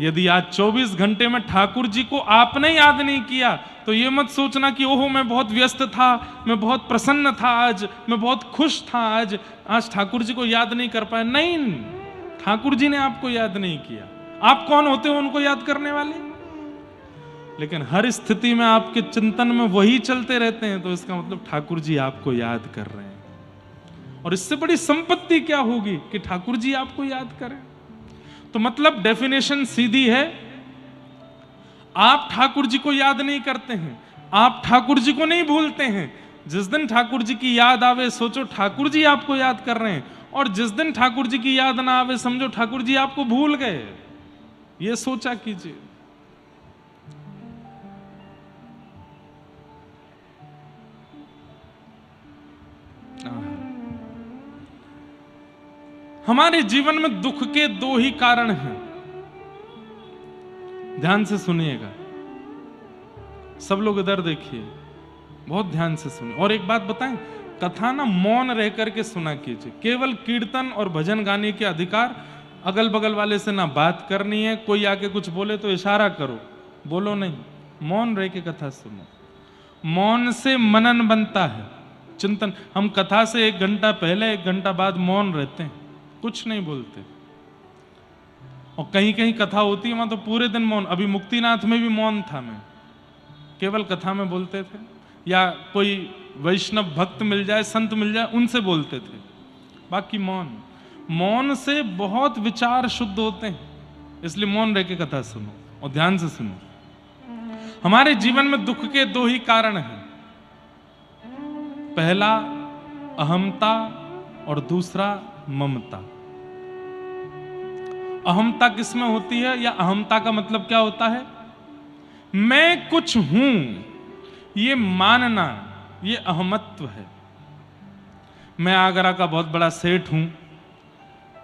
यदि आज 24 घंटे में ठाकुर जी को आपने याद नहीं किया, तो ये मत सोचना कि ओहो मैं बहुत व्यस्त था, मैं बहुत प्रसन्न था आज, मैं बहुत खुश था आज ठाकुर जी को याद नहीं कर पाया। नहीं, ठाकुर जी ने आपको याद नहीं किया। आप कौन होते हो उनको याद करने वाले? लेकिन हर स्थिति में आपके चिंतन में वही चलते रहते हैं, तो इसका मतलब ठाकुर जी आपको याद कर रहे हैं। और इससे बड़ी संपत्ति क्या होगी कि ठाकुर जी आपको याद करें। तो मतलब डेफिनेशन सीधी है, आप ठाकुर जी को याद नहीं करते हैं, आप ठाकुर जी को नहीं भूलते हैं। जिस दिन ठाकुर जी की याद आवे, सोचो ठाकुर जी आपको याद कर रहे हैं, और जिस दिन ठाकुर जी की याद ना आवे, समझो ठाकुर जी आपको भूल गए। ये सोचा कीजिए। हमारे जीवन में दुख के दो ही कारण हैं, ध्यान से सुनिएगा। सब लोग इधर देखिए, बहुत ध्यान से सुनिए। और एक बात बताएं, कथा ना मौन रह करके सुना कीजिए। केवल कीर्तन और भजन गाने के अधिकार, अगल बगल वाले से ना बात करनी है, कोई आके कुछ बोले तो इशारा करो, बोलो नहीं, मौन रह के कथा सुनो। मौन से मनन बनता है, चिंतन। हम कथा से 1 घंटा पहले 1 घंटा बाद मौन रहते हैं, कुछ नहीं बोलते। और कहीं कहीं कथा होती है वहां तो पूरे दिन मौन। अभी मुक्तिनाथ में भी मौन था, मैं केवल कथा में बोलते थे, या कोई वैष्णव भक्त मिल जाए, संत मिल जाए, उनसे बोलते थे, बाकी मौन। मौन से बहुत विचार शुद्ध होते हैं, इसलिए मौन रह के कथा सुनो और ध्यान से सुनो। हमारे जीवन में दुख के 2 ही कारण हैं, पहला अहमता और दूसरा ममता। अहमता किसमें होती है, या अहमता का मतलब क्या होता है? मैं कुछ हूं, ये मानना, ये अहमत्व है। मैं आगरा का बहुत बड़ा सेठ हूं,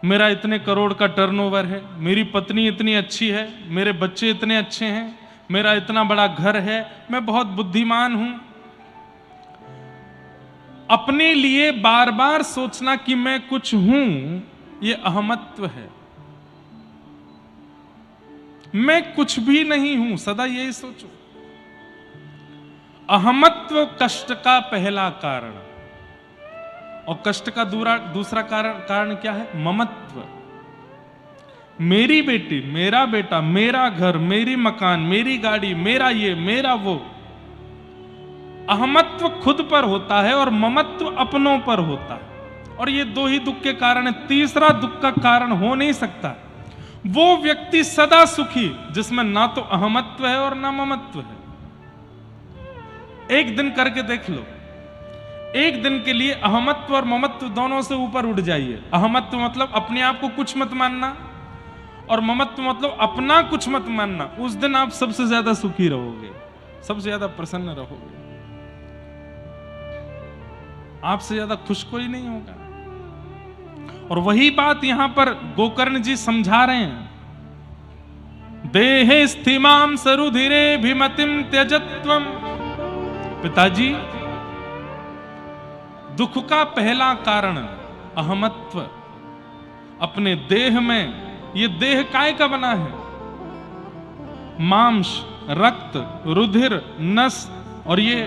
मेरा इतने करोड़ का टर्नओवर है, मेरी पत्नी इतनी अच्छी है, मेरे बच्चे इतने अच्छे हैं, मेरा इतना बड़ा घर है, मैं बहुत बुद्धिमान हूं। अपने लिए बार बार सोचना कि मैं कुछ हूं, यह अहमत्व है। मैं कुछ भी नहीं हूं, सदा यही सोचो। अहमत्व कष्ट का पहला कारण, और कष्ट का दूसरा कारण क्या है? ममत्व। मेरी बेटी, मेरा बेटा, मेरा घर, मेरी मकान, मेरी गाड़ी, मेरा ये, मेरा वो। अहमत्व खुद पर होता है और ममत्व अपनों पर होता है, और ये 2 ही दुख के कारण है। तीसरा दुख का कारण हो नहीं सकता। वो व्यक्ति सदा सुखी जिसमें ना तो अहमत्व है और ना ममत्व है। एक दिन करके देख लो, एक दिन के लिए अहमत्व और ममत्व दोनों से ऊपर उठ जाइए। अहमत्व मतलब अपने आप को कुछ मत मानना, और ममत्व मतलब अपना कुछ मत मानना। उस दिन आप सबसे ज्यादा सुखी रहोगे, सबसे ज्यादा प्रसन्न रहोगे। आपसे ज्यादा खुश कोई नहीं होगा। और वही बात यहां पर गोकर्ण जी समझा रहे हैं। देहे स्थिमाम सरुधिरे भिमतिम त्यजत्वम। पिताजी, दुख का पहला कारण अहमत्व। अपने देह में, ये देह काय का बना है? मांस, रक्त, रुधिर, नस और ये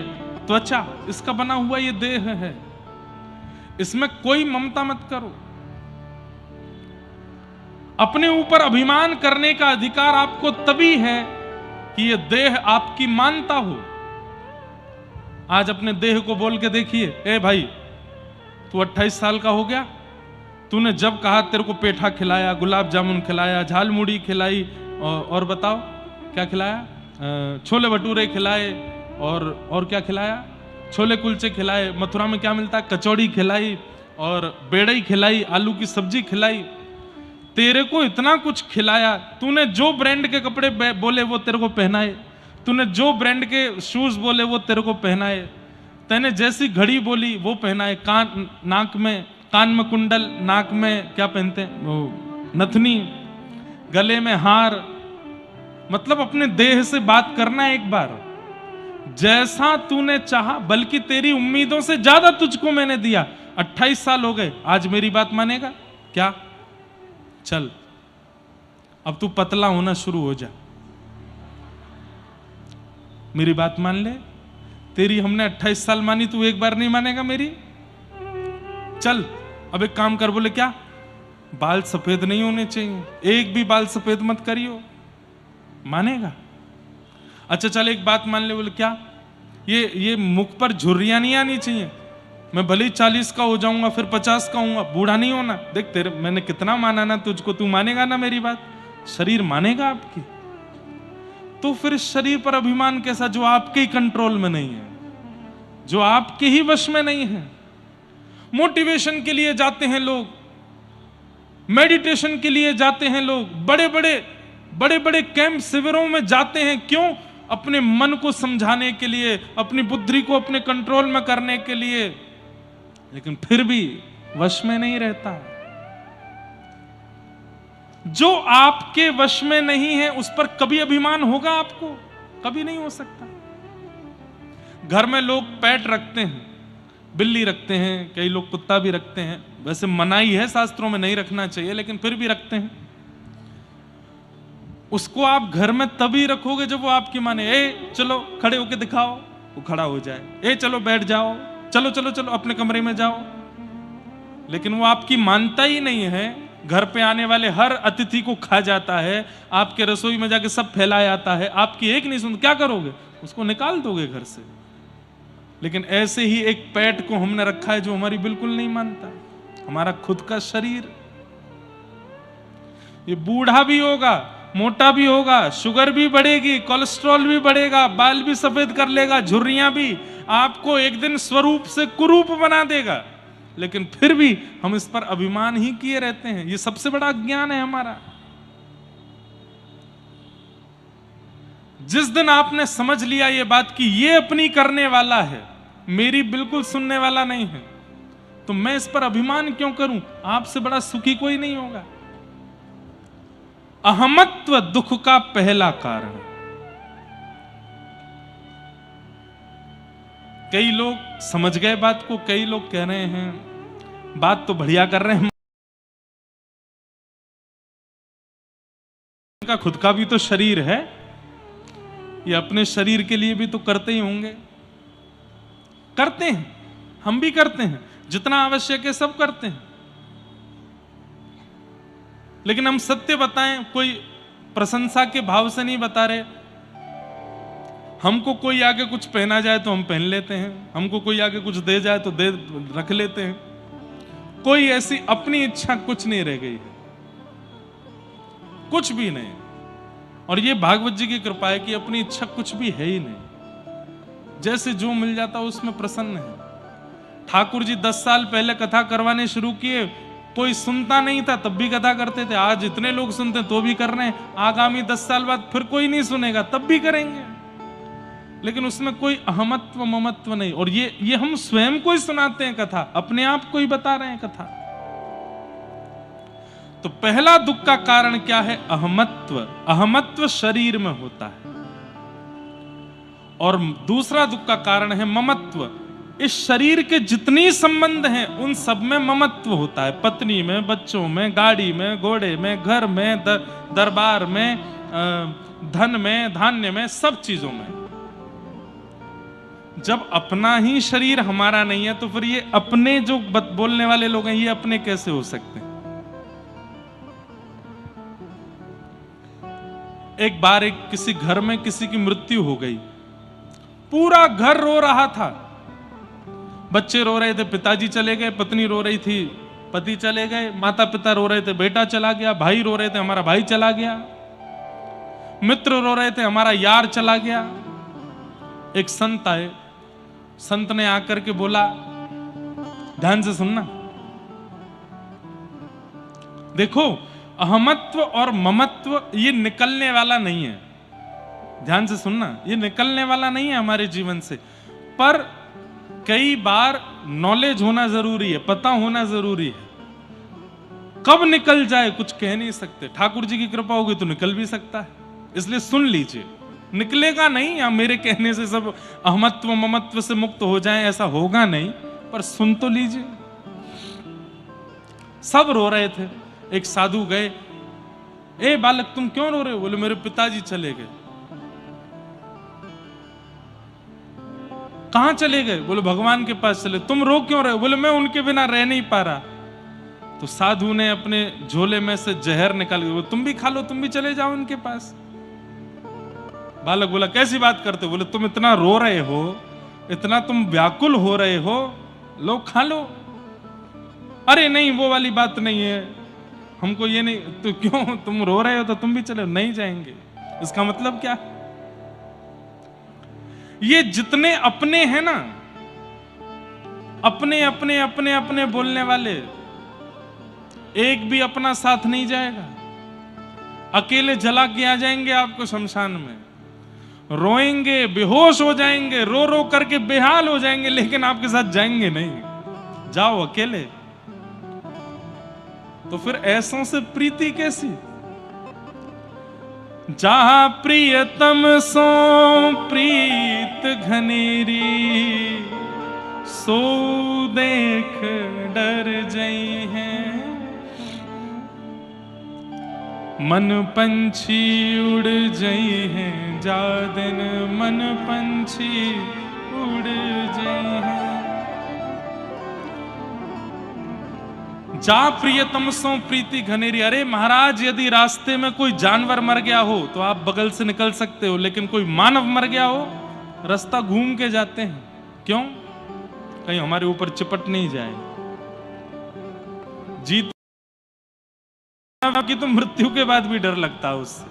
त्वचा, इसका बना हुआ ये देह है। इसमें कोई ममता मत करो। अपने ऊपर अभिमान करने का अधिकार आपको तभी है कि ये देह आपकी मानता हो। आज अपने देह को बोल के देखिए, ए भाई, तू 28 साल का हो गया, तूने जब कहा तेरे को पेठा खिलाया, गुलाब जामुन खिलाया, झालमुड़ी खिलाई, और बताओ क्या खिलाया? छोले भटूरे खिलाए, और क्या खिलाया? छोले कुलचे खिलाए। मथुरा में क्या मिलता है? कचौड़ी खिलाई, और बेड़ई खिलाई, आलू की सब्जी खिलाई। तेरे को इतना कुछ खिलाया, तूने जो ब्रांड के कपड़े बोले वो तेरे को पहनाए, तूने जो ब्रांड के शूज बोले वो तेरे को पहनाए, तैने जैसी घड़ी बोली वो पहनाए, कान में कुंडल, नाक में क्या पहनते हैं वो नथनी, गले में हार। मतलब अपने देह से बात करना एक बार, जैसा तूने चाहा, बल्कि तेरी उम्मीदों से ज्यादा तुझको मैंने दिया। 28 साल हो गए, आज मेरी बात मानेगा क्या? चल अब तू पतला होना शुरू हो जा, मेरी बात मान ले। तेरी हमने 28 साल मानी, तू एक बार नहीं मानेगा मेरी? चल अब एक काम कर। बोले क्या? बाल सफेद नहीं होने चाहिए, एक भी बाल सफेद मत करियो, मानेगा? अच्छा चल एक बात मान ले। बोले क्या? ये मुख पर झुर्रियां नहीं आनी चाहिए, मैं भले ही 40 का हो जाऊंगा फिर 50 का होऊंगा, बूढ़ा नहीं होना। देख तेरे मैंने कितना माना ना तुझको, तू मानेगा ना मेरी बात? शरीर मानेगा आपकी? तो फिर इस शरीर पर अभिमान कैसा जो आपके ही कंट्रोल में नहीं है, जो आपके ही वश में नहीं है। मोटिवेशन के लिए जाते हैं लोग, मेडिटेशन के लिए जाते हैं लोग, बड़े बड़े कैंप शिविरों में जाते हैं। क्यों? अपने मन को समझाने के लिए, अपनी बुद्धि को अपने कंट्रोल में करने के लिए, लेकिन फिर भी वश में नहीं रहता। जो आपके वश में नहीं है उस पर कभी अभिमान होगा आपको? कभी नहीं हो सकता। घर में लोग पेट रखते हैं, बिल्ली रखते हैं, कई लोग कुत्ता भी रखते हैं। वैसे मनाही है शास्त्रों में, नहीं रखना चाहिए, लेकिन फिर भी रखते हैं। उसको आप घर में तभी रखोगे जब वो आपकी माने। ए चलो खड़े होके दिखाओ, वो खड़ा हो जाए। ए चलो बैठ जाओ, चलो चलो चलो अपने कमरे में जाओ। लेकिन वो आपकी मानता ही नहीं है। घर पे आने वाले हर अतिथि को खा जाता है, आपके रसोई में जाके सब फैलाया आता है, आपकी एक नहीं सुनता। क्या करोगे? उसको निकाल दोगे घर से। लेकिन ऐसे ही एक पेट को हमने रखा है जो हमारी बिल्कुल नहीं मानता। हमारा खुद का शरीर, ये बूढ़ा भी होगा, मोटा भी होगा, शुगर भी बढ़ेगी, कोलेस्ट्रॉल भी बढ़ेगा, बाल भी सफेद कर लेगा, झुर्रियां भी, आपको एक दिन स्वरूप से कुरूप बना देगा। लेकिन फिर भी हम इस पर अभिमान ही किए रहते हैं। ये सबसे बड़ा अज्ञान है हमारा। जिस दिन आपने समझ लिया ये बात कि ये अपनी करने वाला है, मेरी बिल्कुल सुनने वाला नहीं है, तो मैं इस पर अभिमान क्यों करूं? आपसे बड़ा सुखी कोई नहीं होगा। अहमत्व दुख का पहला कारण। कई लोग समझ गए बात को, कई लोग कह रहे हैं बात तो बढ़िया कर रहे हैं, का खुद का भी तो शरीर है, ये अपने शरीर के लिए भी तो करते ही होंगे। करते हैं, हम भी करते हैं, जितना आवश्यक है सब करते हैं। लेकिन हम सत्य बताएं, कोई प्रशंसा के भाव से नहीं बता रहे। हमको कोई आगे कुछ पहना जाए तो हम पहन लेते हैं, हमको कोई आगे कुछ दे जाए तो दे रख लेते हैं। कोई ऐसी अपनी इच्छा कुछ नहीं रह गई है, कुछ भी नहीं। और ये भागवत जी की कृपा है कि अपनी इच्छा कुछ भी है ही नहीं। जैसे जो मिल जाता उसमें प्रसन्न है। ठाकुर जी 10 साल पहले कथा करवाने शुरू किए, कोई सुनता नहीं था तब भी कथा करते थे। आज इतने लोग सुनते तो भी कर रहे हैं, आगामी 10 साल बाद फिर कोई नहीं सुनेगा तब भी करेंगे। लेकिन उसमें कोई अहमत्व ममत्व नहीं। और ये हम स्वयं को ही सुनाते हैं कथा, अपने आप को ही बता रहे हैं कथा। तो पहला दुख का कारण क्या है? अहमत्व। अहमत्व शरीर में होता है। और दूसरा दुख का कारण है ममत्व। इस शरीर के जितनी संबंध हैं उन सब में ममत्व होता है। पत्नी में, बच्चों में, गाड़ी में, घोड़े में, घर में, दरबार में, धन में, धान्य में, सब चीजों में। जब अपना ही शरीर हमारा नहीं है तो फिर ये अपने जो बोलने वाले लोग हैं ये अपने कैसे हो सकते हैं? एक बार किसी घर में किसी की मृत्यु हो गई, पूरा घर रो रहा था। बच्चे रो रहे थे, पिताजी चले गए, पत्नी रो रही थी, पति चले गए, माता पिता रो रहे थे, बेटा चला गया, भाई रो रहे थे, हमारा भाई चला गया, मित्र रो रहे थे, हमारा यार चला गया। एक संत आए, संत ने आकर के बोला, ध्यान से सुनना, देखो अहमत्व और ममत्व ये निकलने वाला नहीं है। ध्यान से सुनना, ये निकलने वाला नहीं है हमारे जीवन से, पर कई बार नॉलेज होना जरूरी है, पता होना जरूरी है। कब निकल जाए कुछ कह नहीं सकते, ठाकुर जी की कृपा होगी तो निकल भी सकता है, इसलिए सुन लीजिए। निकलेगा नहीं या मेरे कहने से सब अहमत्व ममत्व से मुक्त हो जाएं, ऐसा होगा नहीं, पर सुन तो लीजिए। सब रो रहे थे, एक साधु गए, ए बालक तुम क्यों रो रहे हो? बोले मेरे पिताजी चले गए। कहां चले गए? बोले भगवान के पास चले। तुम रो क्यों रहे हो? बोले मैं उनके बिना रह नहीं पा रहा। तो साधु ने अपने झोले में से जहर निकाल के, तुम भी खा लो, तुम भी चले जाओ उनके पास। बालक बोला कैसी बात करते हो? बोले तुम इतना रो रहे हो, इतना तुम व्याकुल हो रहे हो, लो खा लो। अरे नहीं वो वाली बात नहीं है, हमको ये नहीं। तो क्यों, तुम रो रहे हो तो तुम भी चले? नहीं जाएंगे। इसका मतलब क्या? ये जितने अपने हैं ना, अपने अपने अपने अपने बोलने वाले, एक भी अपना साथ नहीं जाएगा। अकेले जला के आ जाएंगे आपको शमशान में, रोएंगे, बेहोश हो जाएंगे, रो रो करके बेहाल हो जाएंगे, लेकिन आपके साथ जाएंगे नहीं। जाओ अकेले। तो फिर ऐसों से प्रीति कैसी? जहां प्रियतम सो प्रीत घनेरी, सो देख डर जई है। मन पंछी उड़ जई है, जा दिन मन पंछी उड़ जई है। जा प्रियतम सो प्रीति घनेरी। अरे महाराज, यदि रास्ते में कोई जानवर मर गया हो तो आप बगल से निकल सकते हो, लेकिन कोई मानव मर गया हो, रास्ता घूम के जाते हैं। क्यों? कहीं हमारे ऊपर चिपट नहीं जाए। जीत की तो मृत्यु के बाद भी डर लगता है उससे।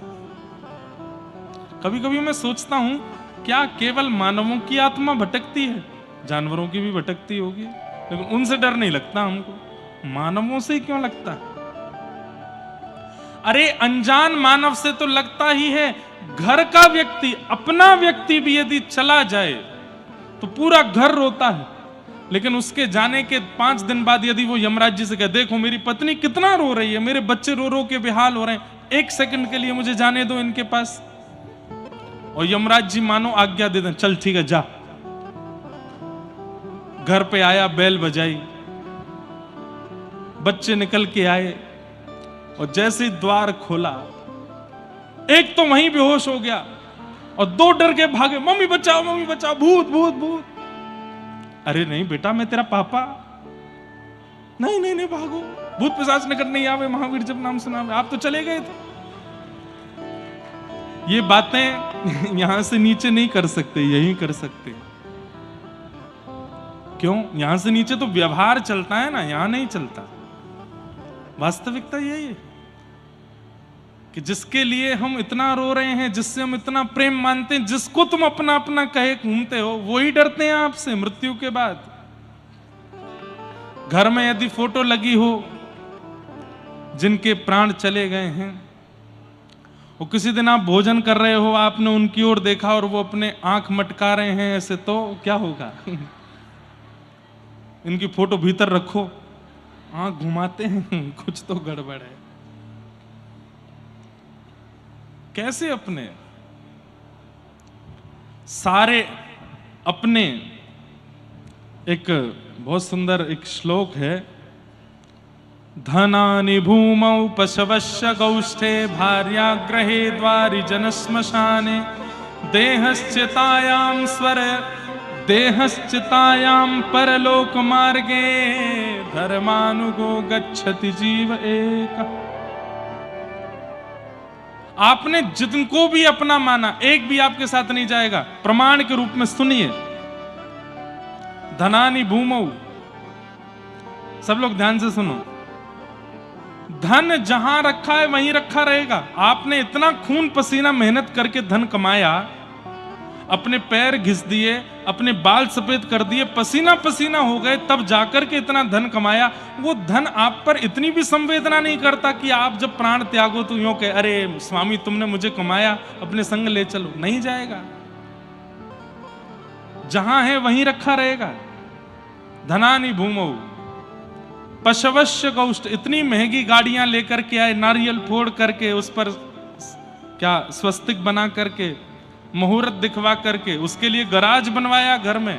कभी कभी मैं सोचता हूं, क्या केवल मानवों की आत्मा भटकती है? जानवरों की भी भटकती होगी, लेकिन उनसे डर नहीं लगता हमको, मानवों से क्यों लगता? अरे अनजान मानव से तो लगता ही है। घर का व्यक्ति, अपना व्यक्ति भी यदि चला जाए तो पूरा घर रोता है, लेकिन उसके जाने के 5 दिन बाद यदि वो यमराज जी से कहे, देखो मेरी पत्नी कितना रो रही है, मेरे बच्चे रो रो के बेहाल हो रहे हैं, 1 सेकंड के लिए मुझे जाने दो इनके पास, और यमराज जी मानो आज्ञा दे दें, चल ठीक है जा। घर पे आया, बेल बजाई, बच्चे निकल के आए, और जैसे ही द्वार खोला, एक तो वहीं बेहोश हो गया और 2 डर के भागे, मम्मी बचाओ, भूत भूत भूत। अरे नहीं बेटा, मैं तेरा पापा। नहीं नहीं नहीं, भागो, भूत पिशाच निकट नहीं आवे, महावीर जब नाम सुना। आप तो चले गए थे। ये बातें यहां से नीचे नहीं कर सकते, यही कर सकते। क्यों? यहां से नीचे तो व्यवहार चलता है ना, यहां नहीं चलता। वास्तविकता यही है कि जिसके लिए हम इतना रो रहे हैं, जिससे हम इतना प्रेम मानते हैं, जिसको तुम अपना अपना कहे घूमते हो, वही डरते हैं आपसे मृत्यु के बाद। घर में यदि फोटो लगी हो जिनके प्राण चले गए हैं, और किसी दिन आप भोजन कर रहे हो, आपने उनकी ओर देखा और वो अपने आंख मटका रहे हैं ऐसे, तो क्या होगा? इनकी फोटो भीतर रखो, आंख घुमाते हैं, कुछ तो गड़बड़ है। कैसे अपने सारे अपने? एक बहुत सुंदर एक श्लोक है, धनानि भूमौ पशवश्य गौष्ठे, भार्याग्रहे द्वारि जनश्मशाने, देहश्चितायां स्वर देहश्चितायां परलोक मार्गे, धर्मानुगो गच्छति जीव एक। आपने जिनको भी अपना माना, एक भी आपके साथ नहीं जाएगा। प्रमाण के रूप में सुनिए, धनानि भूमौ, सब लोग ध्यान से सुनो। धन जहां रखा है वहीं रखा रहेगा। आपने इतना खून पसीना मेहनत करके धन कमाया, अपने पैर घिस दिए, अपने बाल सफेद कर दिए, पसीना पसीना हो गए, तब जाकर के इतना धन कमाया। वो धन आप पर इतनी भी संवेदना नहीं करता कि आप जब प्राण त्यागो तो यूं कहे, अरे स्वामी तुमने मुझे कमाया, अपने संग ले चलो। नहीं जाएगा, जहां है वहीं रखा रहेगा। धनानि भूमौ पशवश्य गौष्ठ, इतनी महंगी गाड़ियां लेकर के आए, नारियल फोड़ करके उस पर क्या स्वस्तिक बना करके, मुहूर्त दिखवा करके, उसके लिए गराज बनवाया घर में।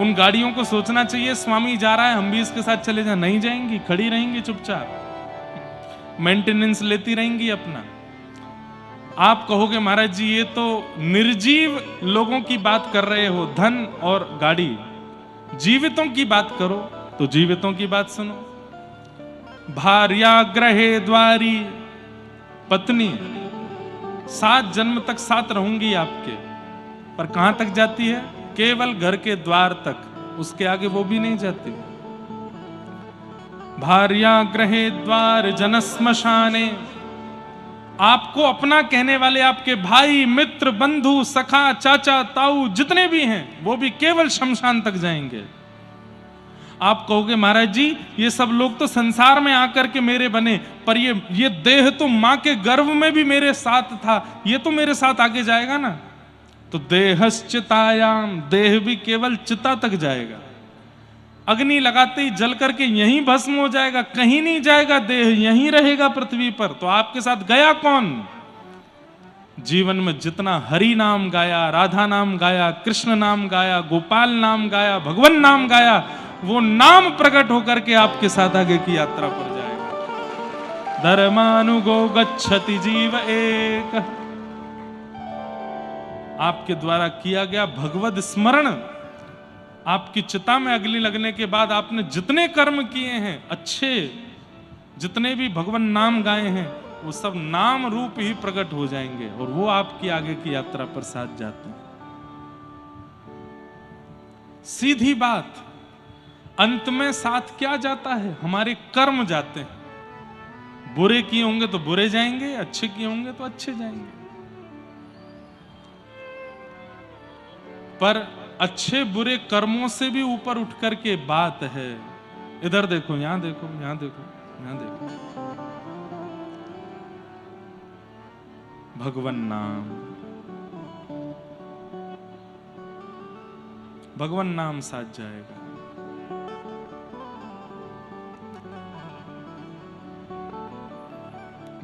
उन गाड़ियों को सोचना चाहिए स्वामी जा रहा है, हम भी इसके साथ चले जाए। नहीं जाएंगी, खड़ी रहेंगी चुपचाप, मेंटेनेंस लेती रहेंगी अपना। आप कहोगे महाराज जी ये तो निर्जीव लोगों की बात कर रहे हो, धन और गाड़ी। जीवितों की बात करो तो जीवितों की बात सुनो। भार्या ग्रहे द्वारी, पत्नी 7 जन्म तक साथ रहूंगी आपके, पर कहां तक जाती है? केवल घर के द्वार तक, उसके आगे वो भी नहीं जाती। भार्या ग्रहे द्वार जन श्मशाने, आपको अपना कहने वाले आपके भाई मित्र बंधु सखा चाचा ताऊ जितने भी हैं वो भी केवल शमशान तक जाएंगे। आप कहोगे महाराज जी ये सब लोग तो संसार में आकर के मेरे बने, पर ये देह तो मां के गर्भ में भी मेरे साथ था, ये तो मेरे साथ आगे जाएगा ना। तो देहश्चितायाम, देह भी केवल चिता तक जाएगा। अग्नि लगाते ही जल करके यहीं भस्म हो जाएगा, कहीं नहीं जाएगा, देह यहीं रहेगा पृथ्वी पर। तो आपके साथ गया कौन? जीवन में जितना हरि नाम गाया, राधा नाम गाया, कृष्ण नाम गाया, गोपाल नाम गाया, भगवान नाम गाया, वो नाम प्रकट होकर के आपके साथ आगे की यात्रा पर जाएगा। धर्मानुगो गच्छति जीव एक, आपके द्वारा किया गया भगवद स्मरण, आपकी चिता में अग्नि लगने के बाद आपने जितने कर्म किए हैं अच्छे, जितने भी भगवान नाम गाए हैं, वो सब नाम रूप ही प्रकट हो जाएंगे और वो आपकी आगे की यात्रा पर साथ जाते हैं। सीधी बात, अंत में साथ क्या जाता है? हमारे कर्म जाते हैं। बुरे किए होंगे तो बुरे जाएंगे, अच्छे किए होंगे तो अच्छे जाएंगे। पर अच्छे बुरे कर्मों से भी ऊपर उठ करके बात है, इधर देखो, यहां देखो, यहां देखो, यहां देखो, भगवान नाम, भगवान नाम साथ जाएगा।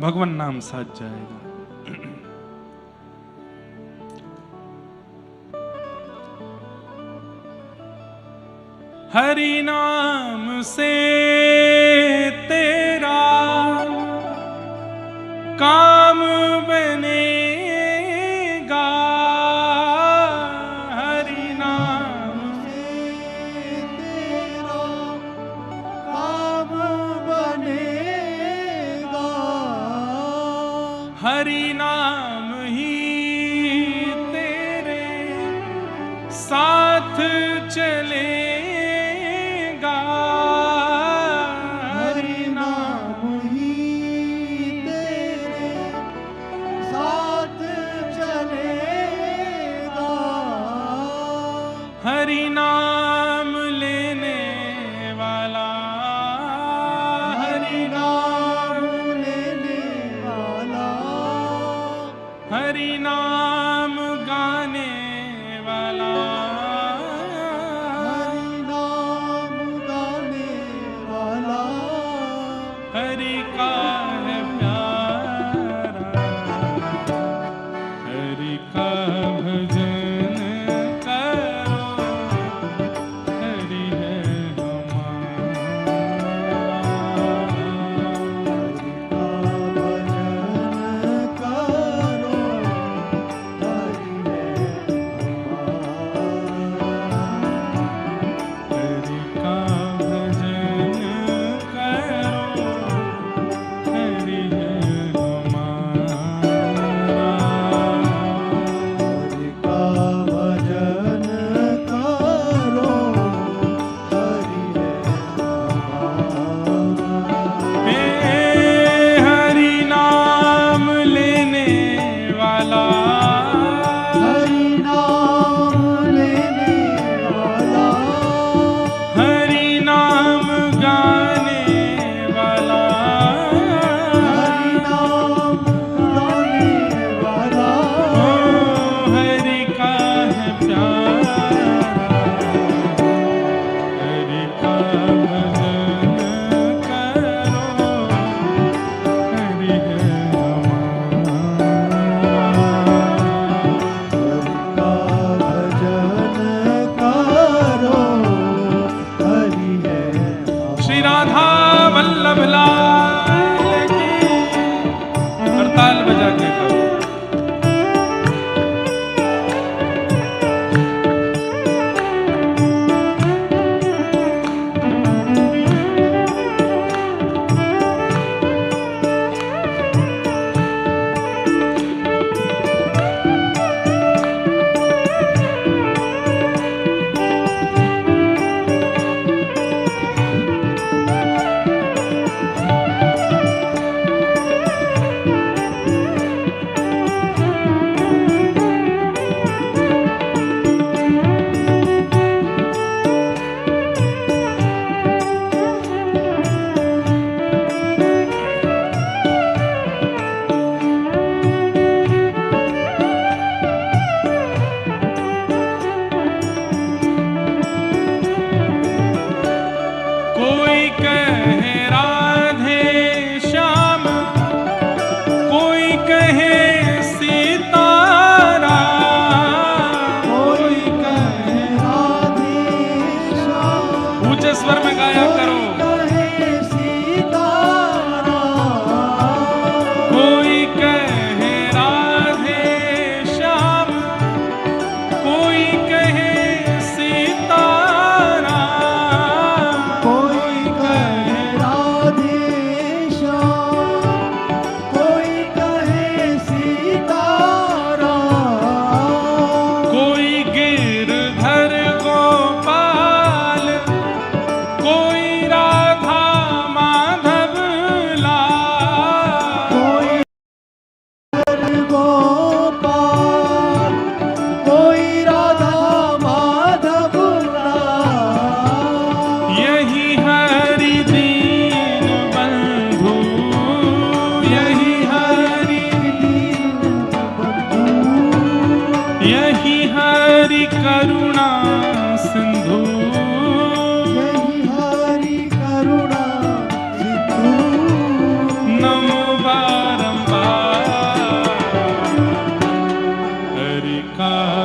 भगवान नाम साथ जाएगा। हरि नाम से तेरा काम बनेगा, हरि नाम से तेरा काम बनेगा, हरि नाम ही तेरे साथ चले, हरि नाम लेने वाला, हरि नाम लेने वाला, हरि नाम गाने वाला, हरि नाम गाने वाला, हरि का है प्यारा, हरि का भजन यही हरि करुणा सिंधु, यही हरि करुणा सिंधु, नमो बारंबार हरि का